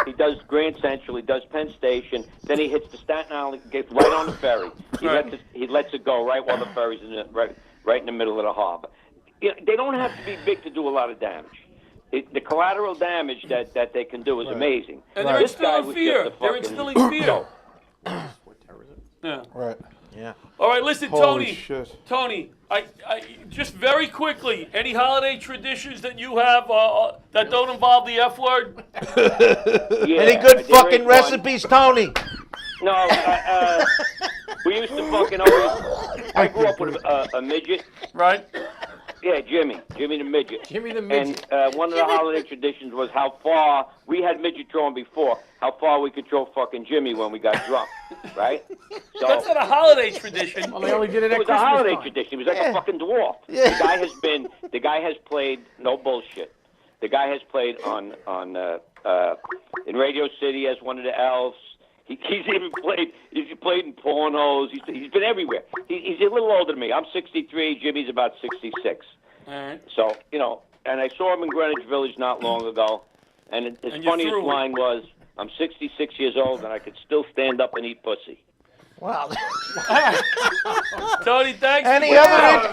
Speaker 6: he does Grand Central. He does Penn Station. Then he hits the Staten Island gate right on the ferry. He lets it go right while the ferry's right in the middle of the harbor. They don't have to be big to do a lot of damage. The collateral damage that they can do is amazing.
Speaker 1: And they're
Speaker 6: This guy
Speaker 1: instilling
Speaker 6: was
Speaker 1: fear.
Speaker 6: just a
Speaker 1: They're
Speaker 6: fucking-
Speaker 1: instilling fear. Yeah.
Speaker 4: Right.
Speaker 2: Yeah.
Speaker 1: All right, listen,
Speaker 7: Holy
Speaker 1: Tony.
Speaker 7: shit.
Speaker 1: Tony, I just very quickly, any holiday traditions that you have that don't involve the F word?
Speaker 6: Yeah,
Speaker 2: Any good
Speaker 6: there
Speaker 2: fucking
Speaker 6: is one.
Speaker 2: recipes, Tony?
Speaker 6: No, we used to fucking always. I grew up with a midget.
Speaker 1: Right?
Speaker 6: Yeah, Jimmy the midget.
Speaker 5: Jimmy the midget.
Speaker 6: And one of the holiday traditions was how far we had midget throwing before. How far we could throw fucking Jimmy when we got drunk, right? So
Speaker 1: That's not a holiday tradition.
Speaker 5: Well, they only did it
Speaker 6: it
Speaker 5: at
Speaker 6: was a
Speaker 5: Christmas
Speaker 6: holiday
Speaker 5: time.
Speaker 6: tradition. He was like
Speaker 2: Yeah.
Speaker 6: a fucking dwarf.
Speaker 2: Yeah.
Speaker 6: The guy has played no bullshit. The guy has played on in Radio City as one of the elves. He's even played. He's played in pornos. He's been everywhere. He's a little older than me. I'm 63. Jimmy's about 66.
Speaker 1: All right.
Speaker 6: So and I saw him in Greenwich Village not long ago. And his
Speaker 1: And you
Speaker 6: funniest
Speaker 1: threw it.
Speaker 6: line was, "I'm 66 years old and I could still stand up and eat pussy."
Speaker 2: Wow.
Speaker 1: Tony, thanks.
Speaker 2: Any other?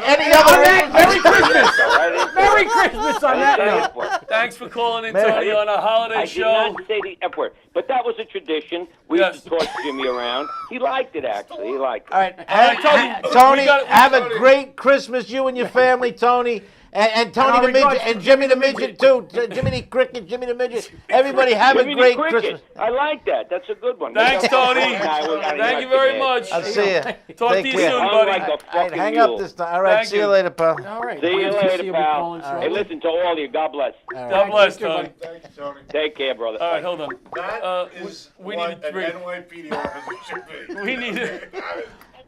Speaker 5: Merry Christmas!
Speaker 6: Right?
Speaker 5: Merry Christmas on that note.
Speaker 1: Thanks for calling in,
Speaker 2: Man,
Speaker 1: Tony, on a holiday
Speaker 6: I did
Speaker 1: show.
Speaker 6: not say the F word, but that was a tradition. We
Speaker 1: Yes.
Speaker 6: used to toss Jimmy around. He liked it, actually. He liked it.
Speaker 2: All right,
Speaker 1: Tony,
Speaker 2: Tony,
Speaker 1: we got-
Speaker 2: have a great Christmas, you and your family, Tony. And Tony
Speaker 5: our
Speaker 2: the
Speaker 5: regards
Speaker 2: Midget,
Speaker 5: to
Speaker 2: and Jimmy the Midget, too. Jimmy the Cricket, Jimmy the Midget. Everybody have
Speaker 6: Jimmy
Speaker 2: a
Speaker 6: the
Speaker 2: great
Speaker 6: Cricket.
Speaker 2: Christmas.
Speaker 6: I like that. That's a good one.
Speaker 1: Thanks, Tony.
Speaker 6: Thank
Speaker 1: Thank you very much.
Speaker 2: I'll see you.
Speaker 1: Talk
Speaker 2: Take
Speaker 1: to you
Speaker 2: care.
Speaker 1: soon,
Speaker 6: I'm
Speaker 1: buddy.
Speaker 6: like a
Speaker 2: All right,
Speaker 6: fucking
Speaker 2: hang
Speaker 6: mule.
Speaker 2: up this time. All right,
Speaker 1: Thank
Speaker 2: see you
Speaker 1: you.
Speaker 2: later, pal.
Speaker 5: All right.
Speaker 6: See you
Speaker 5: Well,
Speaker 6: later,
Speaker 5: you'll be
Speaker 6: pal.
Speaker 5: calling shortly.
Speaker 6: Hey, listen to all you. God bless.
Speaker 1: God bless,
Speaker 5: Thank you,
Speaker 1: Tony.
Speaker 7: Thank you, Tony.
Speaker 6: Take care, brother.
Speaker 1: All right, hold on.
Speaker 7: That is
Speaker 1: we
Speaker 7: what
Speaker 1: need a
Speaker 7: an
Speaker 1: drink.
Speaker 7: NYPD officer should be.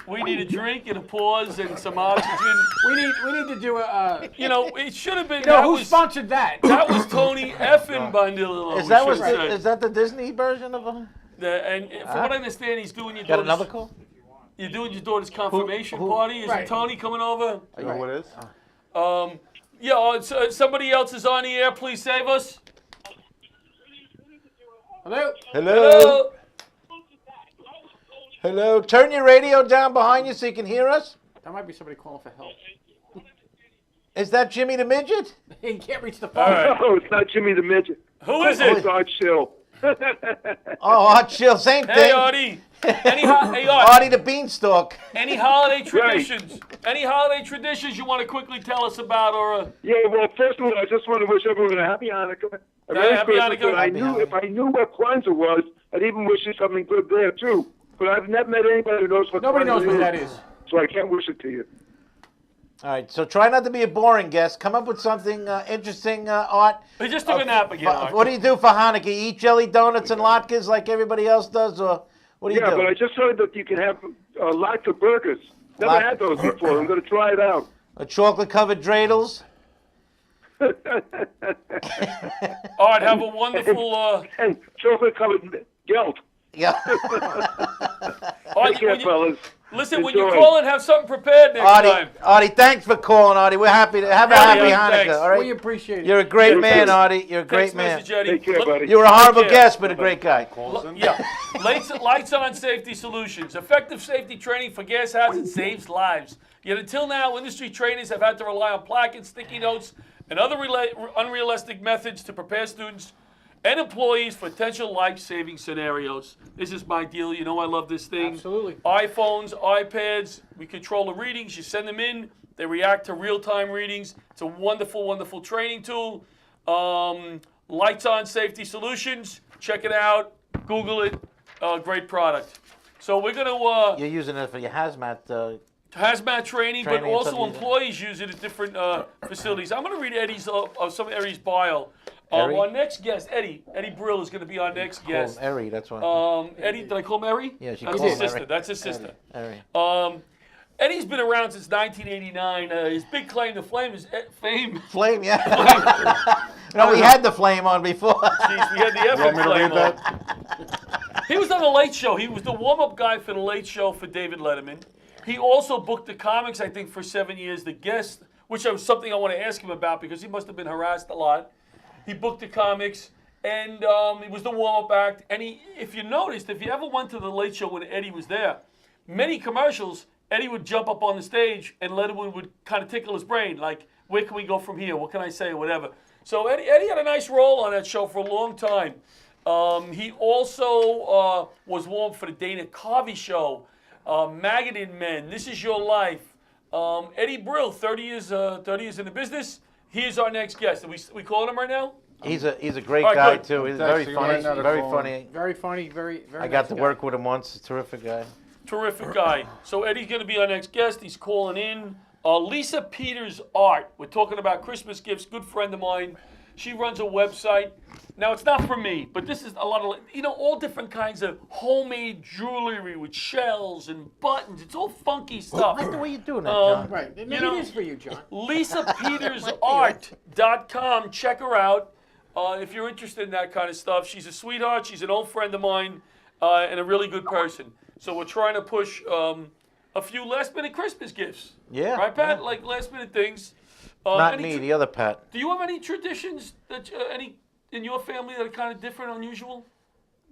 Speaker 1: We need a drink and a pause and some oxygen.
Speaker 5: We need to do a.
Speaker 1: You know, it should have been.
Speaker 5: You know
Speaker 1: that
Speaker 5: who
Speaker 1: was,
Speaker 5: sponsored that?
Speaker 1: That was Tony effing Bandillo.
Speaker 2: Is that
Speaker 1: we should have
Speaker 2: is
Speaker 1: said.
Speaker 2: that the Disney version of a?
Speaker 1: And from what I understand, he's doing your
Speaker 2: Got
Speaker 1: daughter's.
Speaker 2: another call?
Speaker 1: You're doing your daughter's confirmation
Speaker 2: who-
Speaker 1: party. Is
Speaker 5: Right.
Speaker 1: it Tony coming over?
Speaker 4: You know what it is?
Speaker 1: Yeah. Somebody else is on the air. Please save us.
Speaker 5: Hello?
Speaker 2: Hello. Hello. Turn your radio down behind you so you can hear us.
Speaker 5: That might be somebody calling for help.
Speaker 2: Is that Jimmy the Midget?
Speaker 5: He can't reach the
Speaker 1: All
Speaker 5: phone.
Speaker 1: right.
Speaker 8: No, it's not Jimmy the Midget.
Speaker 1: Who is
Speaker 8: It's
Speaker 1: it?
Speaker 8: Art Schill.
Speaker 2: Oh, Hot Chill, same
Speaker 1: Hey,
Speaker 2: thing.
Speaker 1: Artie. Hey, Art.
Speaker 2: Artie the Beanstalk.
Speaker 1: Any holiday traditions? Any holiday traditions you want to quickly tell us about, or?
Speaker 8: Yeah, well, first of all, I just want to wish everyone a happy Hanukkah. A Merry
Speaker 1: Happy
Speaker 8: Christmas.
Speaker 1: Hanukkah.
Speaker 8: And I
Speaker 2: Happy
Speaker 8: knew
Speaker 2: Hanukkah.
Speaker 8: if I knew what Kwanzaa was, I'd even wish you something good there too. But I've never met anybody who knows what
Speaker 5: Nobody
Speaker 8: Kwanzaa
Speaker 5: knows what
Speaker 8: is,
Speaker 5: that is.
Speaker 8: so I can't wish it to you.
Speaker 2: All right, so try not to be a boring guest. Come up with something interesting, Art.
Speaker 1: He just took a nap again. Art.
Speaker 2: What do you do for Hanukkah? You eat jelly donuts and latkes like everybody else does, or what do you
Speaker 8: Yeah,
Speaker 2: do?
Speaker 8: but I just heard that you can have lots of burgers. Never
Speaker 2: Lot-
Speaker 8: had those before. I'm going to try it out.
Speaker 2: A chocolate-covered dreidels?
Speaker 1: Art, have a wonderful.
Speaker 8: And chocolate-covered gelt.
Speaker 2: Yeah.
Speaker 1: Art,
Speaker 8: Take care,
Speaker 1: when you-
Speaker 8: fellas.
Speaker 1: listen, when you
Speaker 8: Enjoy.
Speaker 1: call in, have something prepared next time.
Speaker 2: Artie, thanks for calling, Artie. We're happy to have a
Speaker 1: Yeah,
Speaker 2: happy
Speaker 1: yeah,
Speaker 2: Hanukkah.
Speaker 1: thanks.
Speaker 2: All right.
Speaker 5: We appreciate it.
Speaker 2: You're a great
Speaker 8: Take
Speaker 2: man,
Speaker 8: care.
Speaker 2: Artie. You're a great
Speaker 1: Text
Speaker 2: man.
Speaker 1: message, Eddie.
Speaker 8: Take care, buddy.
Speaker 2: You were a horrible
Speaker 1: care.
Speaker 2: guest, but a great guy.
Speaker 1: Yeah. Lights on Safety Solutions. Effective safety training for gas hazards saves lives. Yet until now, industry trainers have had to rely on plaques, sticky notes, and other unrealistic methods to prepare students and employees for potential life-saving scenarios. This is my deal. You know I love this thing.
Speaker 5: Absolutely.
Speaker 1: iPhones, iPads, we control the readings. You send them in. They react to real-time readings. It's a wonderful, wonderful training tool. Lights on Safety Solutions. Check it out. Google it. Great product. So we're going to
Speaker 2: You're using it for your hazmat.
Speaker 1: hazmat training, but
Speaker 2: Training and
Speaker 1: also
Speaker 2: stuff, yeah.
Speaker 1: employees use it at different facilities. I'm going to read Eddie's some of Eddie's bio.
Speaker 2: Eddie?
Speaker 1: Our next guest, Eddie Brill, is going to be our next
Speaker 2: Call him
Speaker 1: guest.
Speaker 2: Eri, that's why.
Speaker 1: Eddie, did I call him Eri?
Speaker 2: Yeah, she
Speaker 1: That's
Speaker 2: called
Speaker 1: his
Speaker 2: him
Speaker 1: sister.
Speaker 2: Eri.
Speaker 1: That's his sister.
Speaker 2: Eri.
Speaker 1: Eddie's been around since 1989. His big claim to fame is fame.
Speaker 2: Flame, yeah. No, we had the flame on before.
Speaker 1: Jeez, we had the
Speaker 4: You want
Speaker 1: effing
Speaker 4: me to
Speaker 1: flame
Speaker 4: read
Speaker 1: on.
Speaker 4: that?
Speaker 1: He was on the Late Show. He was the warm-up guy for the Late Show for David Letterman. He also booked the comics, I think, for 7 years. The guest, which was something I want to ask him about because he must have been harassed a lot. He booked the comics, and he was the warm-up act. And if you noticed, if you ever went to the Late Show when Eddie was there, many commercials, Eddie would jump up on the stage, and Letterman would kind of tickle his brain, like, where can we go from here? What can I say? Or whatever. So Eddie had a nice role on that show for a long time. He also was warm for the Dana Carvey show. Magadan Men, This Is Your Life. Eddie Brill, 30 years in the business. He is our next guest. We calling him right now?
Speaker 2: He's a great
Speaker 1: All right,
Speaker 2: guy
Speaker 1: good.
Speaker 2: too. He's
Speaker 4: I'm
Speaker 2: very
Speaker 4: texting him
Speaker 2: funny.
Speaker 4: right now to
Speaker 2: Very
Speaker 4: call
Speaker 2: funny.
Speaker 5: Very funny, very
Speaker 2: I
Speaker 5: nice
Speaker 2: got to
Speaker 5: guy.
Speaker 2: work with him once. Terrific guy.
Speaker 1: Terrific guy. So Eddie's going to be our next guest. He's calling in. Lisa Peters Art. We're talking about Christmas gifts. Good friend of mine. She runs a website. Now, it's not for me, but this is a lot of, all different kinds of homemade jewelry with shells and buttons. It's all funky stuff.
Speaker 2: I like the way you're doing that, John.
Speaker 5: Right. Maybe
Speaker 1: know-
Speaker 5: it is for you, John.
Speaker 1: LisaPetersArt.com. Check her out if you're interested in that kind of stuff. She's a sweetheart. She's an old friend of mine and a really good person. So we're trying to push a few last-minute Christmas gifts.
Speaker 2: Yeah,
Speaker 1: Right, Pat?
Speaker 2: yeah.
Speaker 1: Like last-minute things.
Speaker 2: Not
Speaker 1: any
Speaker 2: me,
Speaker 1: tra-
Speaker 2: the other Pat.
Speaker 1: Do you have any traditions that any in your family that are kind of different, unusual?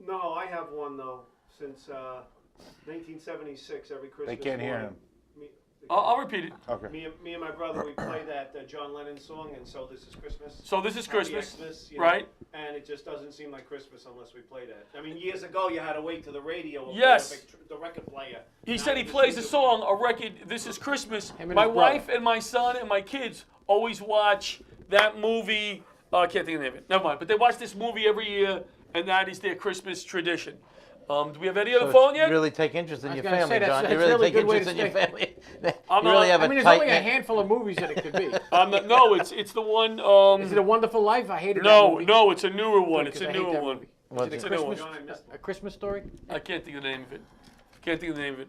Speaker 9: No, I have one though. Since 1976, every Christmas
Speaker 4: can't hear
Speaker 9: morning,
Speaker 4: him.
Speaker 9: Me,
Speaker 1: I'll repeat it.
Speaker 4: Okay.
Speaker 9: me and my brother, we play that John Lennon song, and so this is Christmas.
Speaker 1: So this is
Speaker 9: Happy
Speaker 1: Christmas,
Speaker 9: Xmas,
Speaker 1: right?
Speaker 9: And it just doesn't seem like Christmas unless we play that. I mean, years ago you had to wait to the radio. Or
Speaker 1: Yes.
Speaker 9: the record player.
Speaker 1: He
Speaker 9: Now
Speaker 1: said he
Speaker 9: you just
Speaker 1: plays a
Speaker 9: use
Speaker 1: song, a record. This is Christmas.
Speaker 5: Him and
Speaker 1: My
Speaker 5: his brother.
Speaker 1: wife and my son and my kids always watch that movie. I can't think of the name of it. Never mind. But they watch this movie every year, and that is their Christmas tradition. Do we have Eddie on the phone yet?
Speaker 2: You really take interest in
Speaker 5: I was
Speaker 2: your
Speaker 5: gonna
Speaker 2: family,
Speaker 5: say, that's-
Speaker 2: John.
Speaker 5: that's
Speaker 2: You really
Speaker 5: really
Speaker 2: take
Speaker 5: good way
Speaker 2: interest
Speaker 5: to
Speaker 2: in your
Speaker 5: stay.
Speaker 2: family.
Speaker 1: I'm
Speaker 2: You really
Speaker 1: not-
Speaker 2: have
Speaker 5: I
Speaker 2: a
Speaker 5: mean, there's
Speaker 2: tight
Speaker 5: only a
Speaker 2: knit-
Speaker 5: handful of movies that it could be.
Speaker 1: No, it's the one.
Speaker 5: Is it A Wonderful Life? I hated that
Speaker 1: No,
Speaker 5: movie.
Speaker 1: no, it's a newer one.
Speaker 5: Good,
Speaker 1: It's
Speaker 5: 'cause
Speaker 1: a
Speaker 5: I hate
Speaker 1: newer
Speaker 5: that
Speaker 1: one.
Speaker 5: movie.
Speaker 2: What's
Speaker 5: Is
Speaker 1: it?
Speaker 5: it a
Speaker 1: It's a new
Speaker 5: Christmas,
Speaker 9: one.
Speaker 5: a Christmas story?
Speaker 1: I can't think of the name of it. Can't think of the name of it.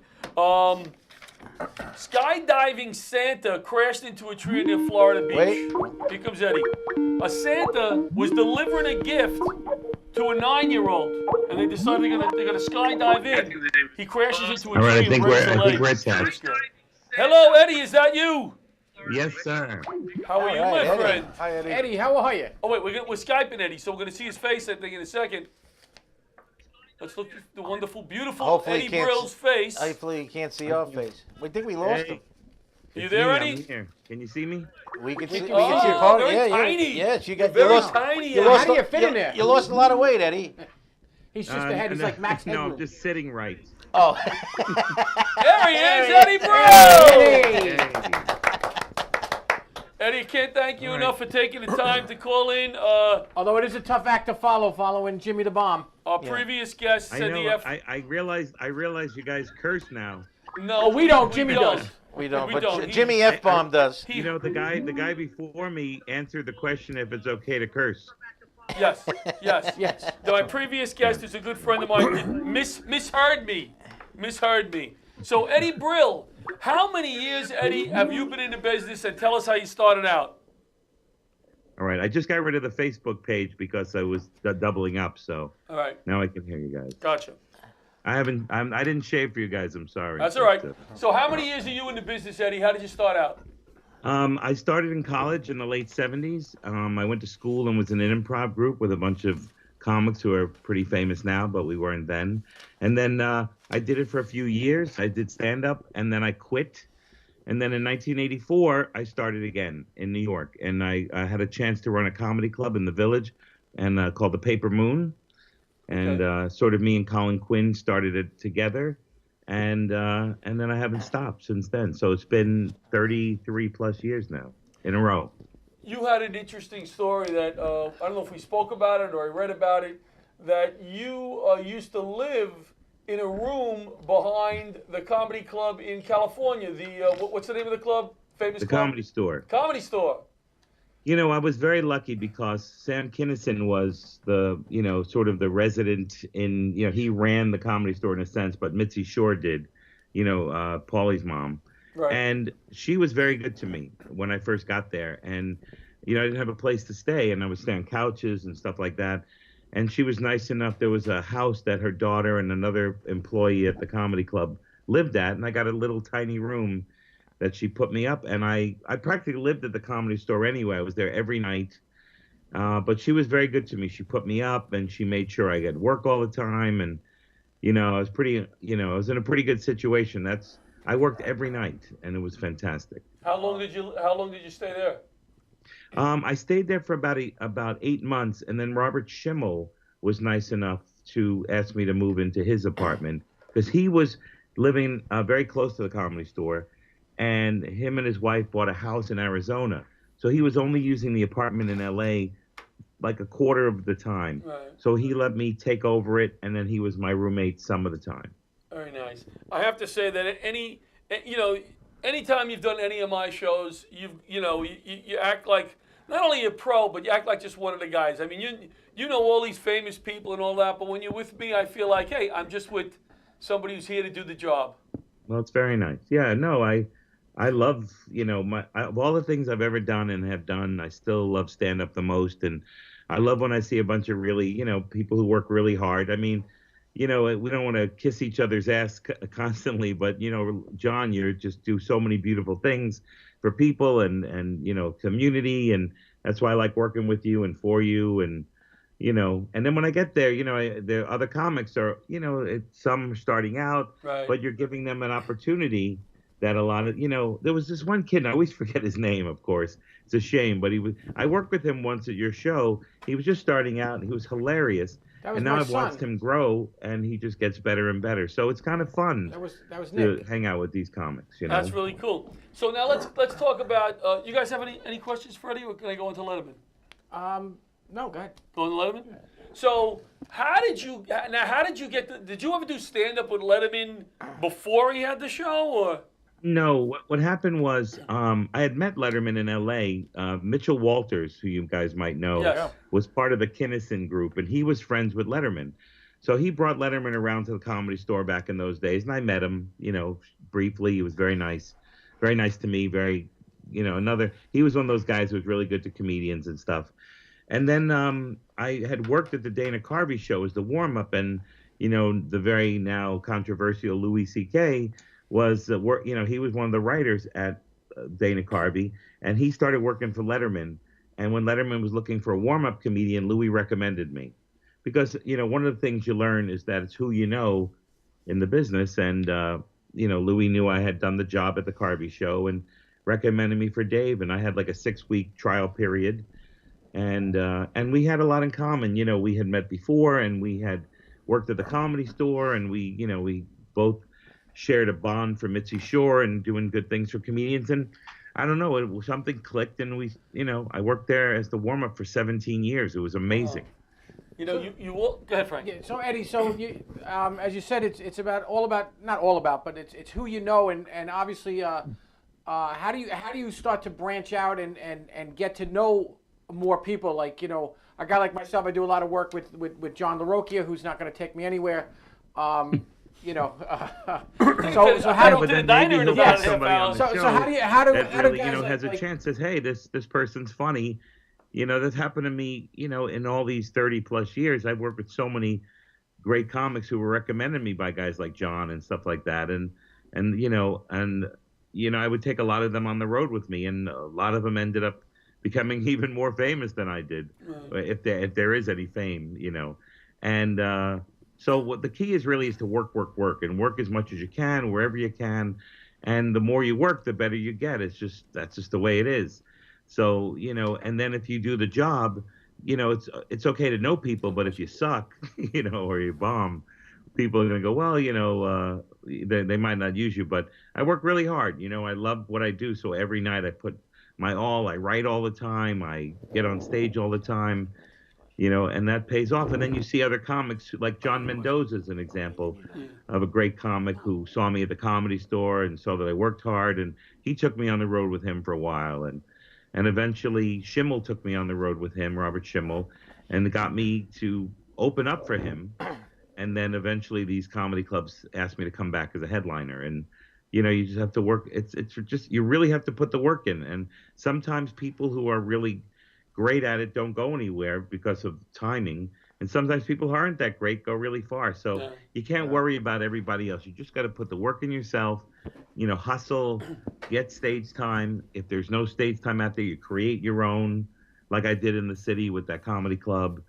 Speaker 1: Skydiving Santa crashed into a tree near Florida Beach.
Speaker 2: Wait.
Speaker 1: Here comes Eddie. A Santa was delivering a gift to a 9-year-old, and they decided they're gonna skydive in. He crashes into a tree
Speaker 10: All right, I
Speaker 1: and
Speaker 10: think
Speaker 1: breaks
Speaker 10: we're
Speaker 1: a
Speaker 10: I think
Speaker 1: leg.
Speaker 10: we're attached.
Speaker 1: Hello, Eddie. Is that you?
Speaker 10: Yes, sir.
Speaker 1: How are you,
Speaker 2: All
Speaker 1: my
Speaker 2: right, Eddie.
Speaker 1: friend?
Speaker 4: Hi, Eddie.
Speaker 5: Eddie, how are you?
Speaker 1: Oh wait, we're Skyping Eddie, so we're gonna see his face. I think in a second. Let's look at the wonderful, beautiful
Speaker 2: Hopefully
Speaker 1: Eddie
Speaker 2: he can't
Speaker 1: Brill's face.
Speaker 2: Hopefully you can't see our face. We think we lost
Speaker 10: Hey.
Speaker 2: him.
Speaker 1: You
Speaker 10: It's
Speaker 1: there,
Speaker 10: me,
Speaker 1: Eddie?
Speaker 10: I'm here. Can you see me?
Speaker 2: We can see. We
Speaker 5: can
Speaker 2: can see
Speaker 5: see
Speaker 2: your pony.
Speaker 1: very
Speaker 2: Yeah,
Speaker 1: tiny.
Speaker 2: Yes, you
Speaker 1: You're
Speaker 2: got. You
Speaker 1: very
Speaker 2: lost.
Speaker 1: tiny.
Speaker 2: You
Speaker 1: Eddie.
Speaker 2: lost.
Speaker 5: How do you fit in there?
Speaker 2: You lost a lot of weight, Eddie.
Speaker 5: He's just ahead. He's
Speaker 10: no,
Speaker 5: like Max
Speaker 10: No,
Speaker 5: Headroom.
Speaker 10: I'm just sitting right.
Speaker 2: Oh.
Speaker 1: There he is, Eddie Brill!
Speaker 5: Hey!
Speaker 1: Eddie, can't thank you
Speaker 10: All right.
Speaker 1: enough for taking the time to call in.
Speaker 5: Although it is a tough act to follow, following Jimmy the Bomb.
Speaker 1: Our previous guest
Speaker 10: I
Speaker 1: said
Speaker 10: know.
Speaker 1: the F.
Speaker 10: I realize you guys curse now.
Speaker 1: No,
Speaker 5: Oh, we don't. Jimmy
Speaker 1: don't.
Speaker 5: does.
Speaker 2: We don't.
Speaker 1: We
Speaker 2: But
Speaker 1: don't. He-
Speaker 2: Jimmy F. Bomb does.
Speaker 1: He-
Speaker 10: You know, the guy before me answered the question if it's okay to curse.
Speaker 1: Yes, yes.
Speaker 5: Yes.
Speaker 1: My previous guest is a good friend of mine. Misheard me. So Eddie Brill, how many years, Eddie, have you been in the business? And tell us how you started out.
Speaker 10: All right, I just got rid of the Facebook page because I was doubling up, so
Speaker 1: All right,
Speaker 10: now I can hear you guys.
Speaker 1: gotcha.
Speaker 10: I didn't shave for you guys. I'm sorry.
Speaker 1: That's all right.
Speaker 10: But,
Speaker 1: So how many years are you in the business, Eddie? How did you start out?
Speaker 10: I started in college in the late 70s. I went to school and was in an improv group with a bunch of comics who are pretty famous now, but we weren't then. And then I did it for a few years. I did stand-up, and then I quit. And then in 1984, I started again in New York. And I had a chance to run a comedy club in the Village and called the Paper Moon. And sort of me and Colin Quinn started it together. And then I haven't stopped since then. So it's been 33 plus years now in a row.
Speaker 1: You had an interesting story that I don't know if we spoke about it or I read about it. That you used to live in a room behind the comedy club in California. The what's the name of the club? Famous
Speaker 10: The
Speaker 1: club?
Speaker 10: Comedy Store.
Speaker 1: Comedy Store.
Speaker 10: You know, I was very lucky because Sam Kinison was the, sort of the resident in, he ran the Comedy Store in a sense, but Mitzi Shore did, Paulie's mom.
Speaker 1: Right.
Speaker 10: And she was very good to me when I first got there. And, I didn't have a place to stay, and I would stay on couches and stuff like that. And she was nice enough. There was a house that her daughter and another employee at the comedy club lived at, and I got a little tiny room that she put me up. And I practically lived at the Comedy Store anyway. I was there every night. But she was very good to me. She put me up, and she made sure I got work all the time. And, I was I was in a pretty good situation. I worked every night, and it was fantastic.
Speaker 1: How long did you stay there?
Speaker 10: I stayed there for about 8 months, and then Robert Schimmel was nice enough to ask me to move into his apartment because he was living very close to the Comedy Store, and him and his wife bought a house in Arizona. So he was only using the apartment in L.A. like a quarter of the time.
Speaker 1: Right.
Speaker 10: So he let me take over it, and then he was my roommate some of the time.
Speaker 1: Very nice. I have to say that anytime you've done any of my shows, you act like not only a pro, but you act like just one of the guys. I mean, you know all these famous people and all that, but when you're with me, I feel like, hey, I'm just with somebody who's here to do the job.
Speaker 10: Well, it's very nice. Yeah, no, I love, of all the things I've ever done and have done, I still love stand-up the most, and I love when I see a bunch of really, people who work really hard. I mean, we don't want to kiss each other's ass constantly, but John, you just do so many beautiful things for people and community, and that's why I like working with you and for you, and and then when I get there, the other comics are, some are starting out,
Speaker 1: Right.
Speaker 10: but you're giving them an opportunity that a lot of, there was this one kid, and I always forget his name, of course. It's a shame, but I worked with him once at your show. He was just starting out, and he was hilarious.
Speaker 5: That was
Speaker 10: And now
Speaker 5: my
Speaker 10: I've
Speaker 5: son.
Speaker 10: watched him grow, and he just gets better and better. So it's kind of fun
Speaker 5: That was
Speaker 10: to
Speaker 5: Nick.
Speaker 10: hang out with these comics.
Speaker 1: That's really cool. So now let's talk about. You guys have any questions for Eddie, or can I go into Letterman?
Speaker 5: No, go ahead.
Speaker 1: Go into Letterman. So how did you get? Did you ever do stand up with Letterman before he had the show, or?
Speaker 10: No, what happened was I had met Letterman in L.A. Mitchell Walters, who you guys might know,
Speaker 1: Yes.
Speaker 10: was part of the Kinnison group, and he was friends with Letterman. So he brought Letterman around to the Comedy Store back in those days, and I met him, briefly. He was very nice to me. Very, he was one of those guys who was really good to comedians and stuff. And then I had worked at the Dana Carvey show as the warm-up, and the very now controversial Louis C.K. was he was one of the writers at Dana Carvey, and he started working for Letterman. And when Letterman was looking for a warm-up comedian, Louis recommended me, because one of the things you learn is that it's who you know in the business. And Louis knew I had done the job at the Carvey show and recommended me for Dave, and I had like a 6-week trial period. And we had a lot in common. We had met before, and we had worked at the Comedy Store, and we both shared a bond for Mitzi Shore and doing good things for comedians. And I don't know, something clicked, and I worked there as the warm-up for 17 years. It was amazing.
Speaker 1: You will go ahead, Frank.
Speaker 5: Yeah, so Eddie, so you, as you said, it's not all about, but it's who you know, and obviously, how do you start to branch out and get to know more people? Like, a guy like myself, I do a lot of work with John LaRocchia, who's not going to take me anywhere. So how
Speaker 1: go
Speaker 5: do
Speaker 1: to the diner in
Speaker 10: he'll
Speaker 1: about
Speaker 10: get
Speaker 1: a half
Speaker 10: somebody on
Speaker 1: hour.
Speaker 10: the
Speaker 5: So
Speaker 10: show
Speaker 5: how do
Speaker 10: that really,
Speaker 5: guys
Speaker 10: has a
Speaker 5: like,
Speaker 10: chance, says, hey, this person's funny. That's happened to me, in all these 30 plus years. I've worked with so many great comics who were recommended me by guys like John and stuff like that. And I would take a lot of them on the road with me, and a lot of them ended up becoming even more famous than I did, if there is any fame, And so what the key is really is to work, and work as much as you can, wherever you can. And the more you work, the better you get. That's just the way it is. So, and then if you do the job, it's okay to know people, but if you suck, or you bomb, people are going to go, well, they might not use you, but I work really hard. I love what I do. So every night I put my all. I write all the time. I get on stage all the time, and that pays off. And then you see other comics, like John Mendoza is an example of a great comic who saw me at the Comedy Store and saw that I worked hard, and he took me on the road with him for a while. And eventually Schimmel took me on the road with him, Robert Schimmel, and got me to open up for him. And then eventually these comedy clubs asked me to come back as a headliner. And you just have to work. It's just, you really have to put the work in. And sometimes people who are really great at it don't go anywhere because of timing. And sometimes people who aren't that great go really far. So you can't worry about everybody else. You just got to put the work in yourself, hustle, get stage time. If there's no stage time out there, you create your own, like I did in the city with that comedy club.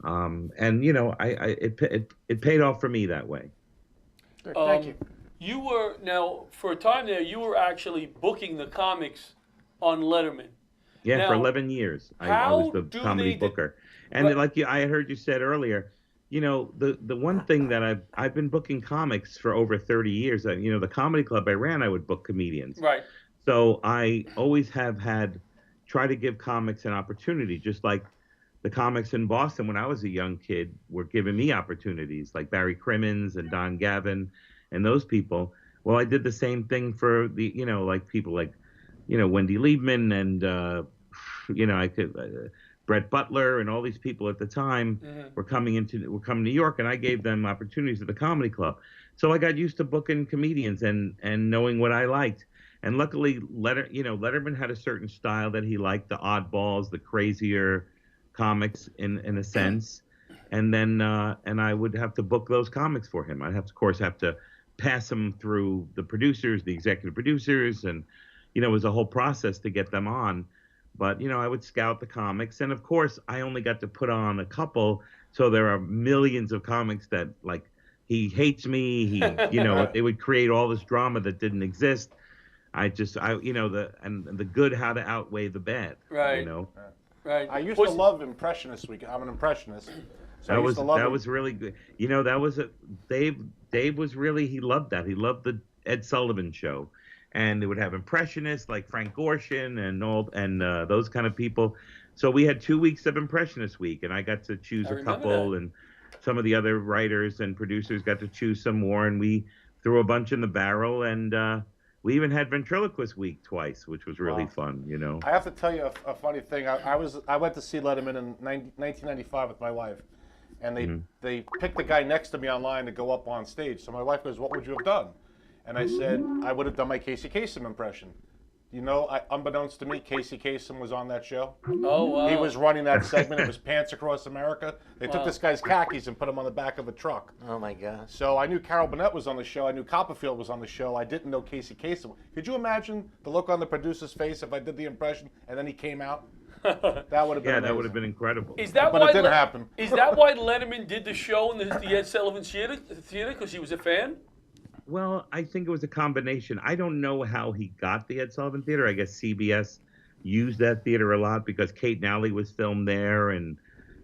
Speaker 10: And it paid off for me that way.
Speaker 5: Good, thank you.
Speaker 1: You were, now, for a time there, you were actually booking the comics on Letterman.
Speaker 10: Yeah,
Speaker 1: Now,
Speaker 10: for 11 years, I
Speaker 1: how
Speaker 10: was the
Speaker 1: do
Speaker 10: comedy
Speaker 1: they
Speaker 10: booker. And
Speaker 1: Right.
Speaker 10: like I heard you said earlier, the one thing that I've been booking comics for over 30 years. The comedy club I ran, I would book comedians.
Speaker 1: Right.
Speaker 10: So I always have try to give comics an opportunity, just like the comics in Boston when I was a young kid were giving me opportunities, like Barry Crimmins and Don Gavin and those people. Well, I did the same thing for like people like, Wendy Liebman and, Brett Butler and all these people at the time were coming to New York, and I gave them opportunities at the comedy club. So I got used to booking comedians and knowing what I liked. And luckily, Letterman had a certain style that he liked, the oddballs, the crazier comics in a sense. And then and I would have to book those comics for him. I'd of course have to pass them through the producers, the executive producers, and it was a whole process to get them on. But I would scout the comics, and of course I only got to put on a couple. So there are millions of comics that, like, he hates me. They would create all this drama that didn't exist. The good how to outweigh the bad.
Speaker 1: Right. Right.
Speaker 4: I used to love Impressionist Week. I'm an impressionist. So
Speaker 10: that was really good. That was Dave was really, he loved that. He loved the Ed Sullivan Show. And they would have impressionists like Frank Gorshin and those kind of people. So we had 2 weeks of Impressionist Week, and I got to choose a couple, and some of the other writers and producers got to choose some more, and we threw a bunch in the barrel, and we even had Ventriloquist Week twice, which was really fun.
Speaker 4: I have to tell you a funny thing. I went to see Letterman in 1995 with my wife, and they picked the guy next to me online to go up on stage. So my wife goes, "What would you have done?" And I said, I would have done my Casey Kasem impression. Unbeknownst to me, Casey Kasem was on that show.
Speaker 1: Oh, wow.
Speaker 4: He was running that segment. It was Pants Across America. They took this guy's khakis and put him on the back of a truck.
Speaker 2: Oh, my God.
Speaker 4: So I knew Carol Burnett was on the show. I knew Copperfield was on the show. I didn't know Casey Kasem. Could you imagine the look on the producer's face if I did the impression and then he came out? That would have been amazing.
Speaker 10: That would have been incredible.
Speaker 1: But
Speaker 4: it didn't happen.
Speaker 1: Is that why Letterman did the show in the Ed Sullivan Theater? Because he was a fan?
Speaker 10: Well, I think it was a combination. I don't know how he got the Ed Sullivan Theater. I guess CBS used that theater a lot because Kate Nally was filmed there, and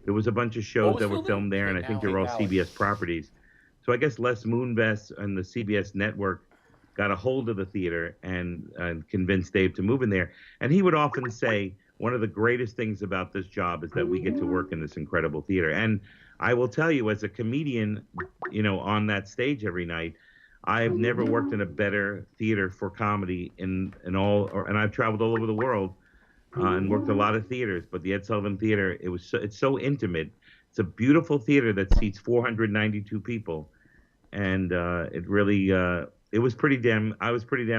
Speaker 10: there was a bunch of shows that were filmed there, and I think they were all CBS properties. So I guess Les Moonves and the CBS network got a hold of the theater and convinced Dave to move in there. And he would often say, one of the greatest things about this job is that we get to work in this incredible theater. And I will tell you, as a comedian, on that stage every night, I've never worked in a better theater for comedy and I've traveled all over the world and worked a lot of theaters. But the Ed Sullivan Theater, it's so intimate. It's a beautiful theater that seats 492 people, and it really I was pretty damn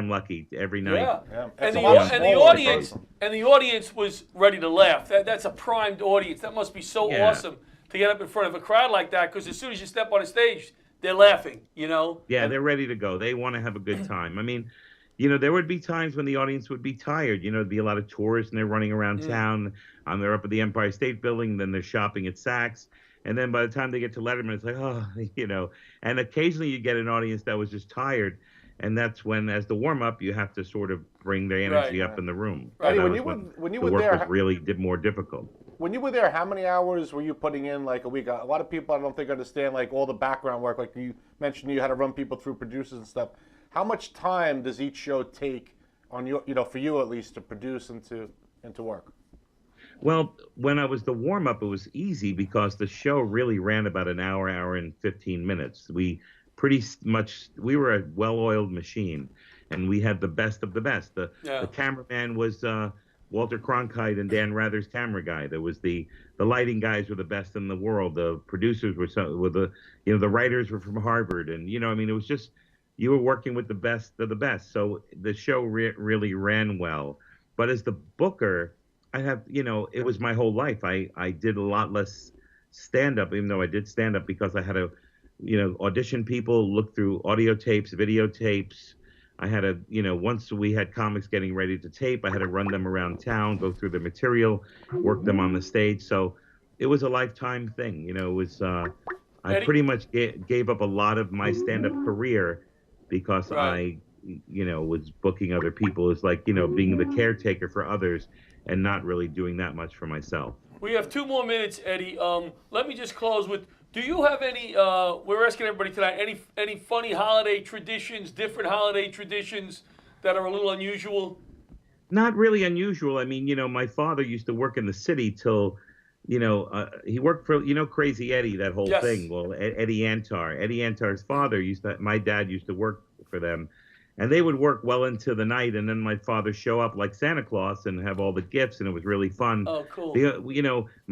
Speaker 10: lucky every night.
Speaker 4: Yeah.
Speaker 1: And the audience was ready to laugh. That's a primed audience. That must be so awesome to get up in front of a crowd like that, because as soon as you step on the stage, they're laughing,
Speaker 10: Yeah, they're ready to go. They want to have a good time. I mean, there would be times when the audience would be tired. There'd be a lot of tourists, and they're running around town. They're up at the Empire State Building, then they're shopping at Saks. And then by the time they get to Letterman, it's like, And occasionally you get an audience that was just tired. And that's when, as the warm-up, you have to sort of bring their energy up in the room.
Speaker 4: Right.
Speaker 10: So
Speaker 4: when you
Speaker 10: the
Speaker 4: were
Speaker 10: work
Speaker 4: there,
Speaker 10: was really more difficult.
Speaker 4: When you were there, how many hours were you putting in, like, a week? A lot of people, I don't think, understand, like, all the background work. Like you mentioned, you had to run people through producers and stuff. How much time does each show take on your, for you at least, to produce and to work?
Speaker 10: Well, when I was the warm-up, it was easy because the show really ran about an hour and 15 minutes. We were a well-oiled machine, and we had the best of the best. The cameraman was Walter Cronkite and Dan Rather's camera guy. There was the lighting guys were the best in the world. The producers were the writers were from Harvard, and it was just, you were working with the best of the best. So the show really ran well. But as the booker, I have, it was my whole life. I did a lot less stand-up, even though I did stand-up, because I had to, audition people, look through audio tapes, videotapes. I had to, once we had comics getting ready to tape, I had to run them around town, go through the material, work them on the stage. So it was a lifetime thing. It was, I pretty much gave up a lot of my stand-up career because I was booking other people. It's like, being the caretaker for others and not really doing that much for myself.
Speaker 1: We have 2 more minutes, Eddie. Let me just close with Do you have any? We're asking everybody tonight. Any funny holiday traditions, different holiday traditions that are a little unusual?
Speaker 10: Not really unusual. I mean, my father used to work in the city till, he worked for, Crazy Eddie, that whole
Speaker 1: Yes.
Speaker 10: thing. Well, Eddie Antar. Eddie Antar's father my dad used to work for them. And they would work well into the night, and then my father show up like Santa Claus and have all the gifts, and it was really fun.
Speaker 1: Oh, cool.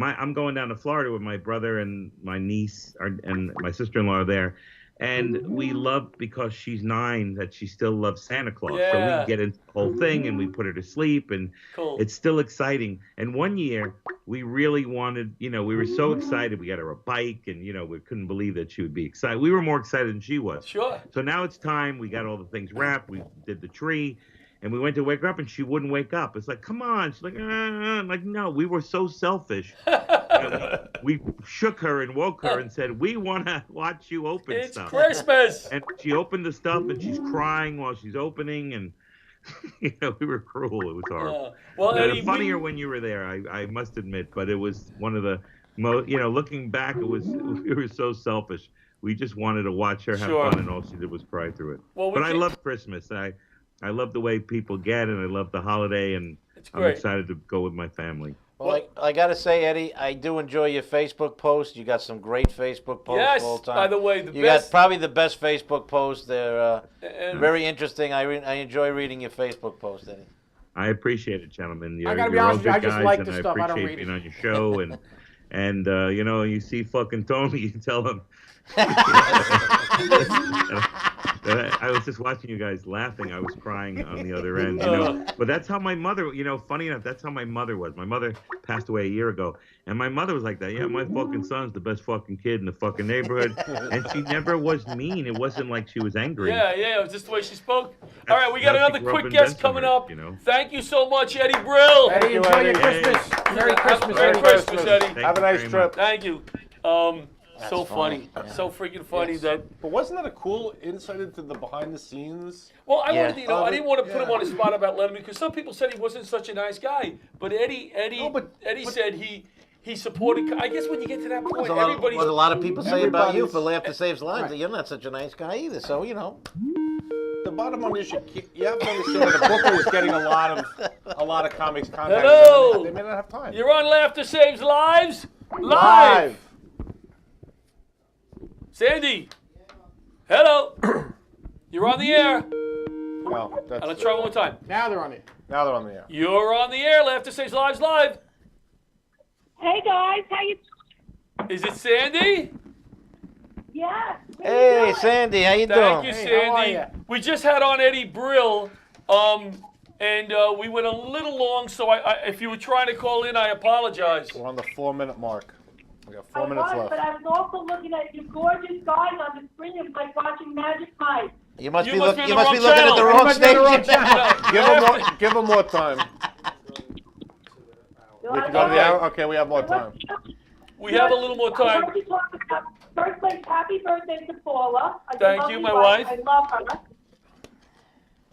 Speaker 10: I'm going down to Florida with my brother and my niece and my sister-in-law are there. And we love, because she's 9, that she still loves Santa Claus. So
Speaker 1: Yeah.
Speaker 10: we get into the whole thing and we put her to sleep, and
Speaker 1: Cool.
Speaker 10: it's still exciting. And one year we really wanted, we were so excited. We got her a bike, and, we couldn't believe that she would be excited. We were more excited than she was.
Speaker 1: Sure.
Speaker 10: So now it's time. We got all the things wrapped. We did the tree. And we went to wake her up, and she wouldn't wake up. It's like, come on. She's like, I'm like, no, we were so selfish. We shook her and woke her and said, we want to watch you open
Speaker 1: It's
Speaker 10: stuff.
Speaker 1: Christmas.
Speaker 10: And she opened the stuff, and she's crying while she's opening. And, we were cruel. It was horrible.
Speaker 1: Well,
Speaker 10: But
Speaker 1: Eddie,
Speaker 10: funnier when you were there, I must admit. But it was one of the most, looking back, we were so selfish. We just wanted to watch her have
Speaker 1: Sure.
Speaker 10: fun, and all she did was cry through it.
Speaker 1: Well, we
Speaker 10: but I
Speaker 1: can-
Speaker 10: love Christmas. I love the way people get, and I love the holiday, and
Speaker 1: It's
Speaker 10: I'm
Speaker 1: great.
Speaker 10: excited to go with my family.
Speaker 2: Well, I got to say, Eddie, I do enjoy your Facebook posts. You got some great Facebook posts
Speaker 1: Yes,
Speaker 2: all the time.
Speaker 1: by the way, the
Speaker 2: you
Speaker 1: best-
Speaker 2: got probably the best Facebook posts. They're
Speaker 1: And-
Speaker 2: very interesting. I enjoy reading your Facebook posts, Eddie.
Speaker 10: I appreciate it, gentlemen. You're,
Speaker 5: gotta be
Speaker 10: you're all
Speaker 5: honest with you,
Speaker 10: good
Speaker 5: I just
Speaker 10: guys,
Speaker 5: like
Speaker 10: and
Speaker 5: the
Speaker 10: I
Speaker 5: stuff. I don't
Speaker 10: appreciate
Speaker 5: read
Speaker 10: being
Speaker 5: it.
Speaker 10: on your show. And you see fucking Tony, you tell him. I was just watching you guys laughing. I was crying on the other end, But that's how my mother, funny enough, that's how my mother was. My mother passed away a year ago, and my mother was like that. Yeah, my fucking son's the best fucking kid in the fucking neighborhood, and she never was mean. It wasn't like she was angry.
Speaker 1: Yeah, it was just the way she spoke. All right, we got
Speaker 10: how she
Speaker 1: another
Speaker 10: grew up
Speaker 1: quick
Speaker 10: in
Speaker 1: guest coming up.
Speaker 10: Bensonhurst,
Speaker 1: Thank you so much, Eddie Brill.
Speaker 5: Eddie, enjoy your Christmas. Merry Christmas,
Speaker 1: Merry
Speaker 5: Eddie.
Speaker 1: Christmas, Eddie.
Speaker 10: Thank
Speaker 4: Have a
Speaker 10: you
Speaker 4: nice
Speaker 10: very
Speaker 4: trip.
Speaker 10: much.
Speaker 1: Thank you. So funny.
Speaker 2: funny.
Speaker 1: So freaking funny that.
Speaker 4: But wasn't that a cool insight into the behind the scenes?
Speaker 1: Well, I
Speaker 2: Yeah.
Speaker 1: wanted to, I didn't want to put him on the spot about Letterman because some people said he wasn't such a nice guy. But Eddie said he supported. I guess when you get to that point, everybody's.
Speaker 2: What a lot of people say about you
Speaker 4: everybody's-
Speaker 2: for Laughter Saves Lives, that you're not such a nice guy either. So,
Speaker 4: The bottom line is you have to understand that the booker is getting a lot of comics contacts.
Speaker 1: Hello.
Speaker 4: They may not have time.
Speaker 1: You're on Laughter Saves Lives live. Sandy. Hello. You're on the air.
Speaker 4: Well, that's,
Speaker 1: Let's try one more time.
Speaker 5: Now they're on it.
Speaker 4: now they're on the air.
Speaker 1: You're on the air. Laughter Saves Lives live.
Speaker 11: Hey guys, how you?
Speaker 1: Is it Sandy?
Speaker 11: Yeah.
Speaker 2: hey, Sandy, how you
Speaker 1: Thank
Speaker 2: doing?
Speaker 1: you,
Speaker 5: Hey, how are
Speaker 1: Sandy.
Speaker 5: ya?
Speaker 1: We just had on Eddie Brill, and we went a little long. So if you were trying to call in, I apologize.
Speaker 4: We're on the 4-minute mark. We got
Speaker 11: I
Speaker 4: 4 minutes
Speaker 11: was,
Speaker 4: left.
Speaker 11: but I was also looking at you gorgeous guys on the screen. It was like watching Magic Mike.
Speaker 2: You must
Speaker 1: You
Speaker 2: be,
Speaker 1: must
Speaker 2: look,
Speaker 1: be on
Speaker 2: you
Speaker 1: the
Speaker 2: must be
Speaker 1: wrong
Speaker 2: looking at the
Speaker 1: channel.
Speaker 2: wrong
Speaker 5: You must be on the wrong
Speaker 2: station.
Speaker 4: Give them more time. We can go to the hour. Okay, we have more time.
Speaker 1: We have a little more
Speaker 11: I
Speaker 1: time.
Speaker 11: heard you talk about first place. Happy birthday to Paula.
Speaker 1: Thank you, my wife.
Speaker 11: I love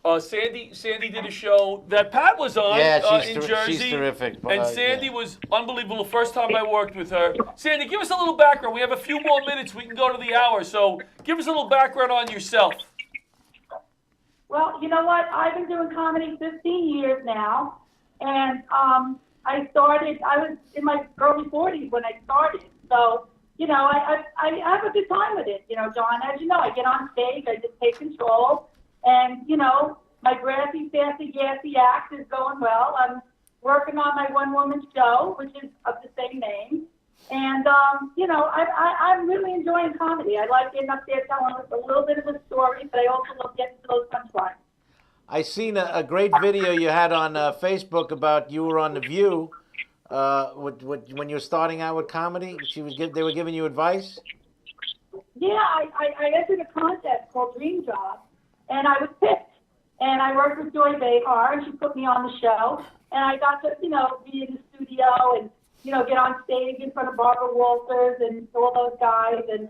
Speaker 11: her.
Speaker 1: Sandy did a show that Pat was on
Speaker 2: Yeah,
Speaker 1: in Jersey.
Speaker 2: she's terrific.
Speaker 1: And Sandy was unbelievable the first time I worked with her. Sandy, give us a little background. We have a few more minutes. We can go to the hour. So give us a little background on yourself.
Speaker 11: Well, you know what? I've been doing comedy 15 years now, and I was in my early 40s when I started. So, I have a good time with it. John, as you know, I get on stage, I just take control, and, my grassy, sassy, gassy act is going well. I'm working on my one-woman show, which is of the same name. And, I'm really enjoying comedy. I like getting up there telling a little bit of a story, but I also love getting to those punchlines.
Speaker 2: I seen a great video you had on Facebook about you were on The View when you were starting out with comedy. They were giving you advice?
Speaker 11: Yeah, I entered a contest called Dream Job, and I was picked. And I worked with Joy Behar, and she put me on the show. And I got to, be in the studio and, get on stage in front of Barbara Walters and all those guys. And,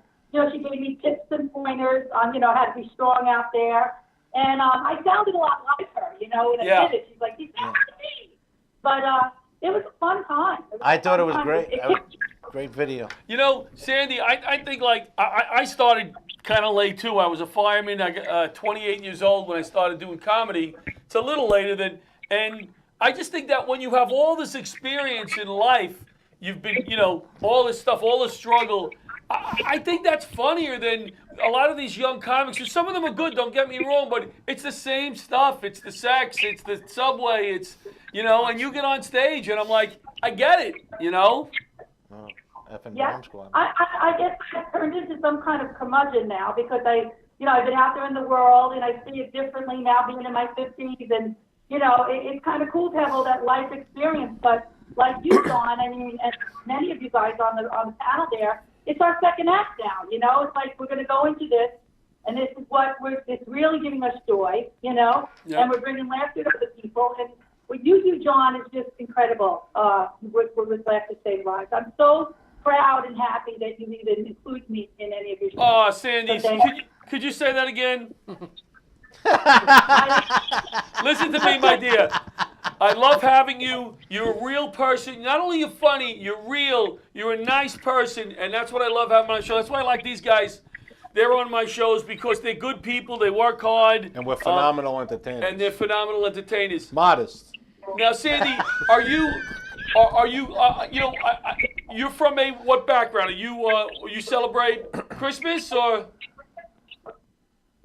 Speaker 11: she gave me tips and pointers on, how to be strong out there. And I sounded a lot like her, when I did it. She's like, you sound like me. But it was a fun time.
Speaker 2: I thought it was great. Great video.
Speaker 1: You know, Sandy, I think like I started kind of late too. I was a fireman. I got 28 years old when I started doing comedy. It's a little later than, and I just think that when you have all this experience in life, you've been, you know, all this stuff, all the struggle. I think that's funnier than a lot of these young comics. And some of them are good, don't get me wrong, but it's the same stuff. It's the sex, it's the subway, it's, you know, and you get on stage and I'm like, I get it, you know?
Speaker 2: Oh, effing
Speaker 11: Yeah,
Speaker 2: Bomb Squad.
Speaker 11: I guess I've turned into some kind of curmudgeon now because I've been out there in the world and I see it differently now being in my 50s and, you know, it's kind of cool to have all that life experience. But like you, John, I mean, and many of you guys on the panel there, it's our second act now, you know? It's like we're going to go into this and this is what it's really giving us joy, you know?
Speaker 1: Yeah.
Speaker 11: And we're bringing laughter to the people. And what you do, John, is just incredible with Laughter Save Lives. I'm so proud and happy that you even include me in any of your shows.
Speaker 1: Oh, Sandy,
Speaker 11: So
Speaker 1: could you say that again? Listen to me, my dear. I love having you. You're a real person. Not only you're funny, you're real. You're a nice person, and that's what I love having on my show. That's why I like these guys. They're on my shows because they're good people. They work hard.
Speaker 4: And we're phenomenal entertainers.
Speaker 1: And they're phenomenal entertainers.
Speaker 4: Modest.
Speaker 1: Now, Sandy, are you, you know, you're from what background? You celebrate Christmas or?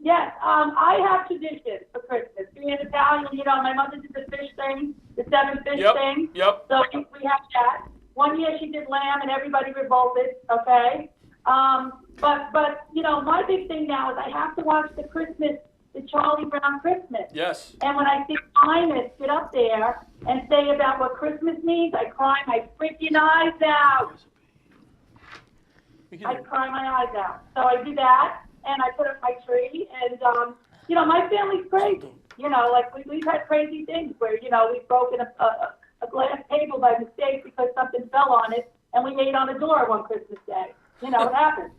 Speaker 11: Yes, I have traditions for Christmas. Being Italian, you know, my mother did the fish thing, the 7 fish thing.
Speaker 1: Yep.
Speaker 11: So we have that. One year she did lamb and everybody revolted, okay? But you know, my big thing now is I have to watch the Charlie Brown Christmas.
Speaker 1: Yes.
Speaker 11: And when I see Imus get up there and say about what Christmas means, I cry my freaking eyes out. I cry my eyes out. So I do that, and I put up my tree, and, you know, my family's crazy. You know, like, we've had crazy things where, you know, we've broken a glass table by mistake because something fell on it, and we ate on the door one Christmas Day. You know, it happens.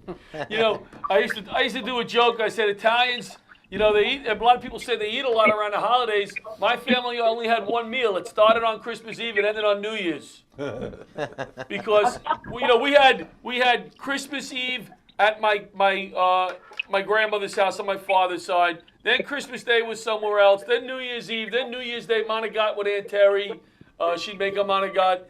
Speaker 1: You know, I used to do a joke. I said Italians, you know, they eat. A lot of people say they eat a lot around the holidays. My family only had one meal. It started on Christmas Eve and ended on New Year's. Because you know, we had Christmas Eve at my grandmother's house on my father's side. Then Christmas Day was somewhere else. Then New Year's Eve. Then New Year's Day, Monagot with Aunt Terry. She'd make a Monagot.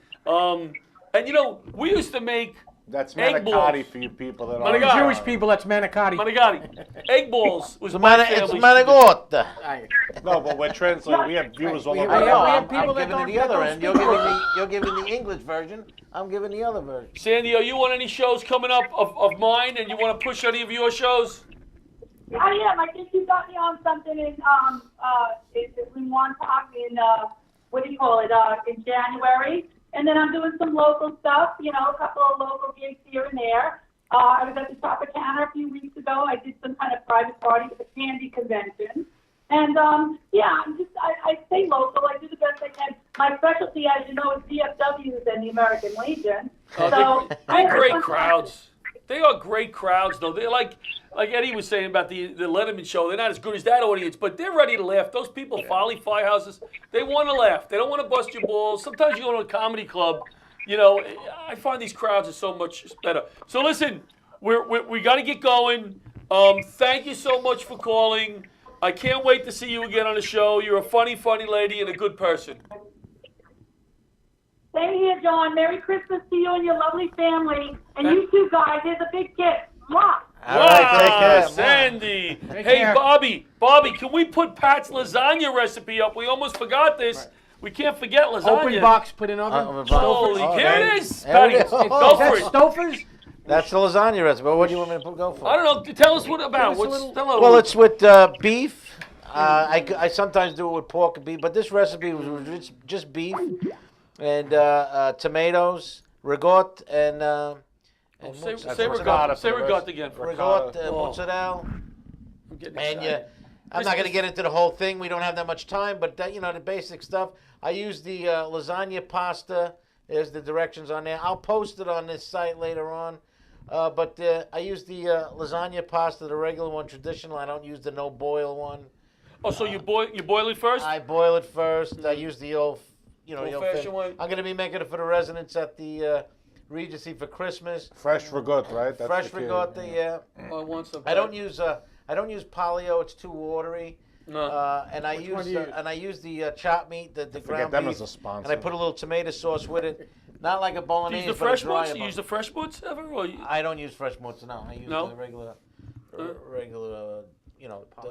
Speaker 1: And you know, we used to make.
Speaker 4: That's
Speaker 1: egg
Speaker 4: manicotti
Speaker 1: balls.
Speaker 4: for you people that
Speaker 1: Manicotti.
Speaker 4: are
Speaker 5: Jewish people, that's manicotti.
Speaker 1: Manicotti. Egg balls was
Speaker 2: It's
Speaker 1: my
Speaker 2: it's
Speaker 1: family's
Speaker 2: manigotta.
Speaker 4: No, but we're translating. We have viewers all
Speaker 5: We
Speaker 4: over.
Speaker 5: have-
Speaker 2: I know.
Speaker 5: we have
Speaker 2: I'm
Speaker 5: people that
Speaker 2: giving
Speaker 5: don't-
Speaker 2: it the
Speaker 5: that
Speaker 2: other
Speaker 5: don't
Speaker 2: end.
Speaker 5: speak
Speaker 2: You're giving the English version. I'm giving the other version.
Speaker 1: Sandy, are you on any shows coming up of mine, and you want to push any of your shows?
Speaker 11: I am. I think you got me on something in Montauk in in January, and then I'm doing some local stuff. You know, a couple of local gigs here and there. I was at the Tropicana a few weeks ago. I did some kind of private party at the Candy Convention, and I stay local. I do the best I can. My specialty, as you know, is VFWs and the American Legion.
Speaker 1: They're great crowds. They are great crowds, though. They're like Eddie was saying about the Letterman show. They're not as good as that audience, but they're ready to laugh. Those people, Folly Firehouses, they want to laugh. They don't want to bust your balls. Sometimes you go to a comedy club. You know, I find these crowds are so much better. So listen, we got to get going. Thank you so much for calling. I can't wait to see you again on the show. You're a funny, funny lady and a good person.
Speaker 11: Same here, John. Merry Christmas to you and your lovely family. And you two guys, here's a big kiss. Mwah!
Speaker 2: All right, take care.
Speaker 1: Sandy.
Speaker 5: Take
Speaker 1: Hey,
Speaker 5: care.
Speaker 1: Bobby, can we put Pat's lasagna recipe up? We almost forgot this. We can't forget lasagna.
Speaker 5: Open box, put in oven.
Speaker 1: Holy,
Speaker 2: Oh,
Speaker 1: here
Speaker 2: there-
Speaker 1: it is.
Speaker 2: there
Speaker 1: Patty,
Speaker 2: it is.
Speaker 1: go
Speaker 5: Is
Speaker 1: for
Speaker 5: that
Speaker 1: it.
Speaker 5: Stouffer's?
Speaker 2: That's the lasagna recipe. What do you want me to go for?
Speaker 1: I don't know. Tell us what about.
Speaker 5: Give us a
Speaker 1: What's
Speaker 5: little-
Speaker 1: tell us.
Speaker 2: Well, it's with beef. I sometimes do it with pork and beef, but this recipe was just beef and tomatoes, ricotta, and
Speaker 1: say
Speaker 4: ricotta
Speaker 1: ricotta again.
Speaker 2: ricotta,
Speaker 1: Oh.
Speaker 2: mozzarella.
Speaker 1: I'm getting
Speaker 2: And
Speaker 1: excited.
Speaker 2: I'm not going to get into the whole thing. We don't have that much time, but you know the basic stuff. I use the lasagna pasta. There's the directions on there. I'll post it on this site later on. But I use the lasagna pasta, the regular one, traditional. I don't use the no boil one.
Speaker 1: Oh, so you boil it first?
Speaker 2: I boil it first. I use the old, the
Speaker 1: Old-fashioned one?
Speaker 2: I'm going to be making it for the residents at the Regency for Christmas.
Speaker 4: Fresh Regatta, right? That's
Speaker 2: Fresh
Speaker 4: the key.
Speaker 2: Regatta, yeah.
Speaker 1: I want some.
Speaker 2: I don't use Polio. It's too watery.
Speaker 1: No.
Speaker 2: And I use the chopped meat, the
Speaker 4: Forget
Speaker 2: ground
Speaker 4: them
Speaker 2: beef,
Speaker 4: as a sponsor.
Speaker 2: and I put a little tomato sauce with it. Not like a
Speaker 1: Do you
Speaker 2: bolognese,
Speaker 1: use the
Speaker 2: but
Speaker 1: fresh
Speaker 2: a dry
Speaker 1: butts? You
Speaker 2: one.
Speaker 1: use the fresh butts ever? Or you...
Speaker 2: I don't use fresh mozzarella. I use
Speaker 1: No?
Speaker 2: the regular,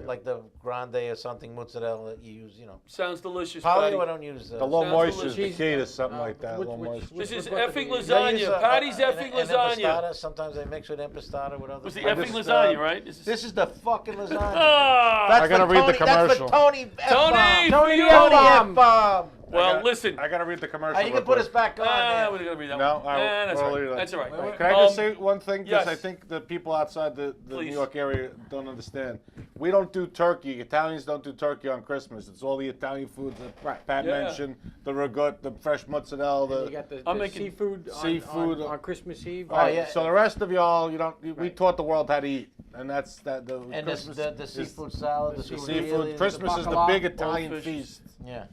Speaker 2: like the grande or something mozzarella that you use,
Speaker 1: Sounds delicious,
Speaker 2: Polio,
Speaker 1: Patty.
Speaker 2: I don't use.
Speaker 4: The low
Speaker 1: Sounds
Speaker 4: moisture is the
Speaker 1: delicious.
Speaker 4: key to something like that. Low
Speaker 5: which-
Speaker 4: moisture.
Speaker 1: This is
Speaker 5: Regatta
Speaker 1: effing
Speaker 5: do you use?
Speaker 1: lasagna. Patty's effing
Speaker 2: an
Speaker 1: lasagna.
Speaker 2: impastata. Sometimes I mix with impastata with other.
Speaker 1: Was the
Speaker 2: things.
Speaker 1: effing lasagna, right?
Speaker 2: This is the fucking lasagna.
Speaker 1: Ah!
Speaker 2: That's
Speaker 4: I gotta
Speaker 2: for
Speaker 4: read the
Speaker 2: Tony, That's
Speaker 4: commercial.
Speaker 2: for Tony F-bomb.
Speaker 1: Tony,
Speaker 5: Tony
Speaker 1: for you.
Speaker 5: F-bomb.
Speaker 2: F-bomb.
Speaker 1: Well, listen.
Speaker 4: I gotta read the commercial.
Speaker 2: Oh, you can
Speaker 4: real
Speaker 2: put
Speaker 4: quick.
Speaker 2: us back on.
Speaker 1: We're
Speaker 2: there.
Speaker 1: gonna read that
Speaker 4: No,
Speaker 1: one. That's
Speaker 4: we'll
Speaker 1: right.
Speaker 4: leave that.
Speaker 1: That's all right.
Speaker 4: Can I just
Speaker 1: Um,
Speaker 4: say one thing? Because
Speaker 1: yes.
Speaker 4: I think the people outside the New
Speaker 1: Please.
Speaker 4: York area don't understand. We don't do turkey. Italians don't do turkey on Christmas. It's all the Italian foods that Pat
Speaker 1: Yeah.
Speaker 4: mentioned: the regatta, the fresh mozzarella,
Speaker 5: You got the
Speaker 1: I'm
Speaker 5: the
Speaker 1: making
Speaker 5: seafood,
Speaker 4: seafood.
Speaker 5: on Christmas Eve.
Speaker 2: Oh,
Speaker 4: Right,
Speaker 2: yeah.
Speaker 4: So the rest of y'all, you don't. We
Speaker 5: Right.
Speaker 4: taught the world how to eat, and that's that. The
Speaker 2: And
Speaker 4: Christmas
Speaker 2: the
Speaker 4: is-
Speaker 2: seafood salad, the
Speaker 4: the
Speaker 2: seafood.
Speaker 4: seafood. Christmas is the
Speaker 5: bacalao,
Speaker 4: big Italian
Speaker 1: goldfish.
Speaker 4: feast.
Speaker 2: Yeah.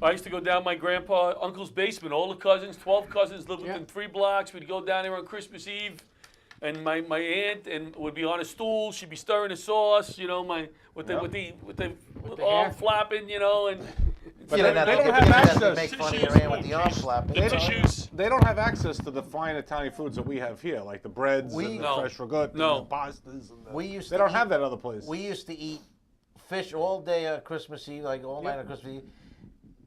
Speaker 1: I used to go down my grandpa, uncle's basement. All the cousins, 12 cousins, lived within 3 blocks. We'd go down there on Christmas Eve, and my aunt and would be on a stool. She'd be stirring the sauce, with the arm
Speaker 5: hair.
Speaker 1: flapping, and
Speaker 4: But
Speaker 2: You
Speaker 4: they
Speaker 2: don't
Speaker 4: don't
Speaker 2: have
Speaker 4: have
Speaker 2: to
Speaker 4: access.
Speaker 2: make fun of your aunt with the arm flapping.
Speaker 1: the tissues.
Speaker 4: They don't have access to the fine Italian foods that we have here, like the breads and the
Speaker 1: No.
Speaker 4: fresh regatta
Speaker 1: No.
Speaker 4: and the pastas. And the,
Speaker 2: We used
Speaker 4: they
Speaker 2: to
Speaker 4: don't
Speaker 2: eat-
Speaker 4: have that other place.
Speaker 2: We used to eat fish all day on Christmas Eve, like all night on Christmas Eve.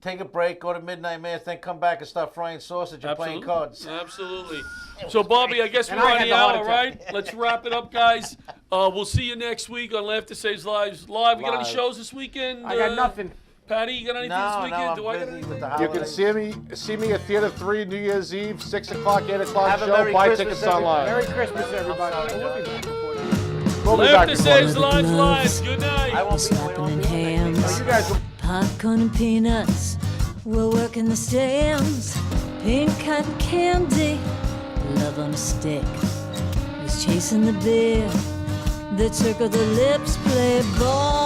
Speaker 2: Take a break, go to midnight mass, then come back and start frying sausage and playing cards.
Speaker 1: Absolutely. So, Bobby, I guess we're
Speaker 5: And I
Speaker 1: on
Speaker 5: had
Speaker 1: the
Speaker 5: the heart
Speaker 1: hour,
Speaker 5: attack.
Speaker 1: right? Let's wrap it up, guys. We'll see you next week on Laughter Saves Lives Live. We got any
Speaker 2: Live.
Speaker 1: shows this weekend?
Speaker 5: I got nothing.
Speaker 1: Patty, you got anything this
Speaker 2: No,
Speaker 1: weekend?
Speaker 2: I'm
Speaker 1: Do I got
Speaker 2: busy
Speaker 1: anything?
Speaker 2: with the
Speaker 4: You can
Speaker 2: holidays.
Speaker 4: see me at Theater 3 New Year's Eve, 6 o'clock, 8 o'clock
Speaker 2: Have a
Speaker 4: show.
Speaker 2: Merry
Speaker 4: Buy
Speaker 2: Christmas,
Speaker 4: tickets
Speaker 2: everybody.
Speaker 4: online.
Speaker 5: Merry Christmas, everybody. We'll be back before then.
Speaker 4: We'll be back
Speaker 1: Laughter
Speaker 4: before
Speaker 1: Saves
Speaker 4: then.
Speaker 1: Lives
Speaker 3: Gloves.
Speaker 1: Live. Good night.
Speaker 2: I
Speaker 3: We're
Speaker 2: won't be
Speaker 3: slapping in
Speaker 2: No,
Speaker 3: hands.
Speaker 2: you guys will
Speaker 3: Popcorn and peanuts, we're working the stands. Pink cotton candy, love on a stick. Who's chasing the beer? The trick of the lips play ball.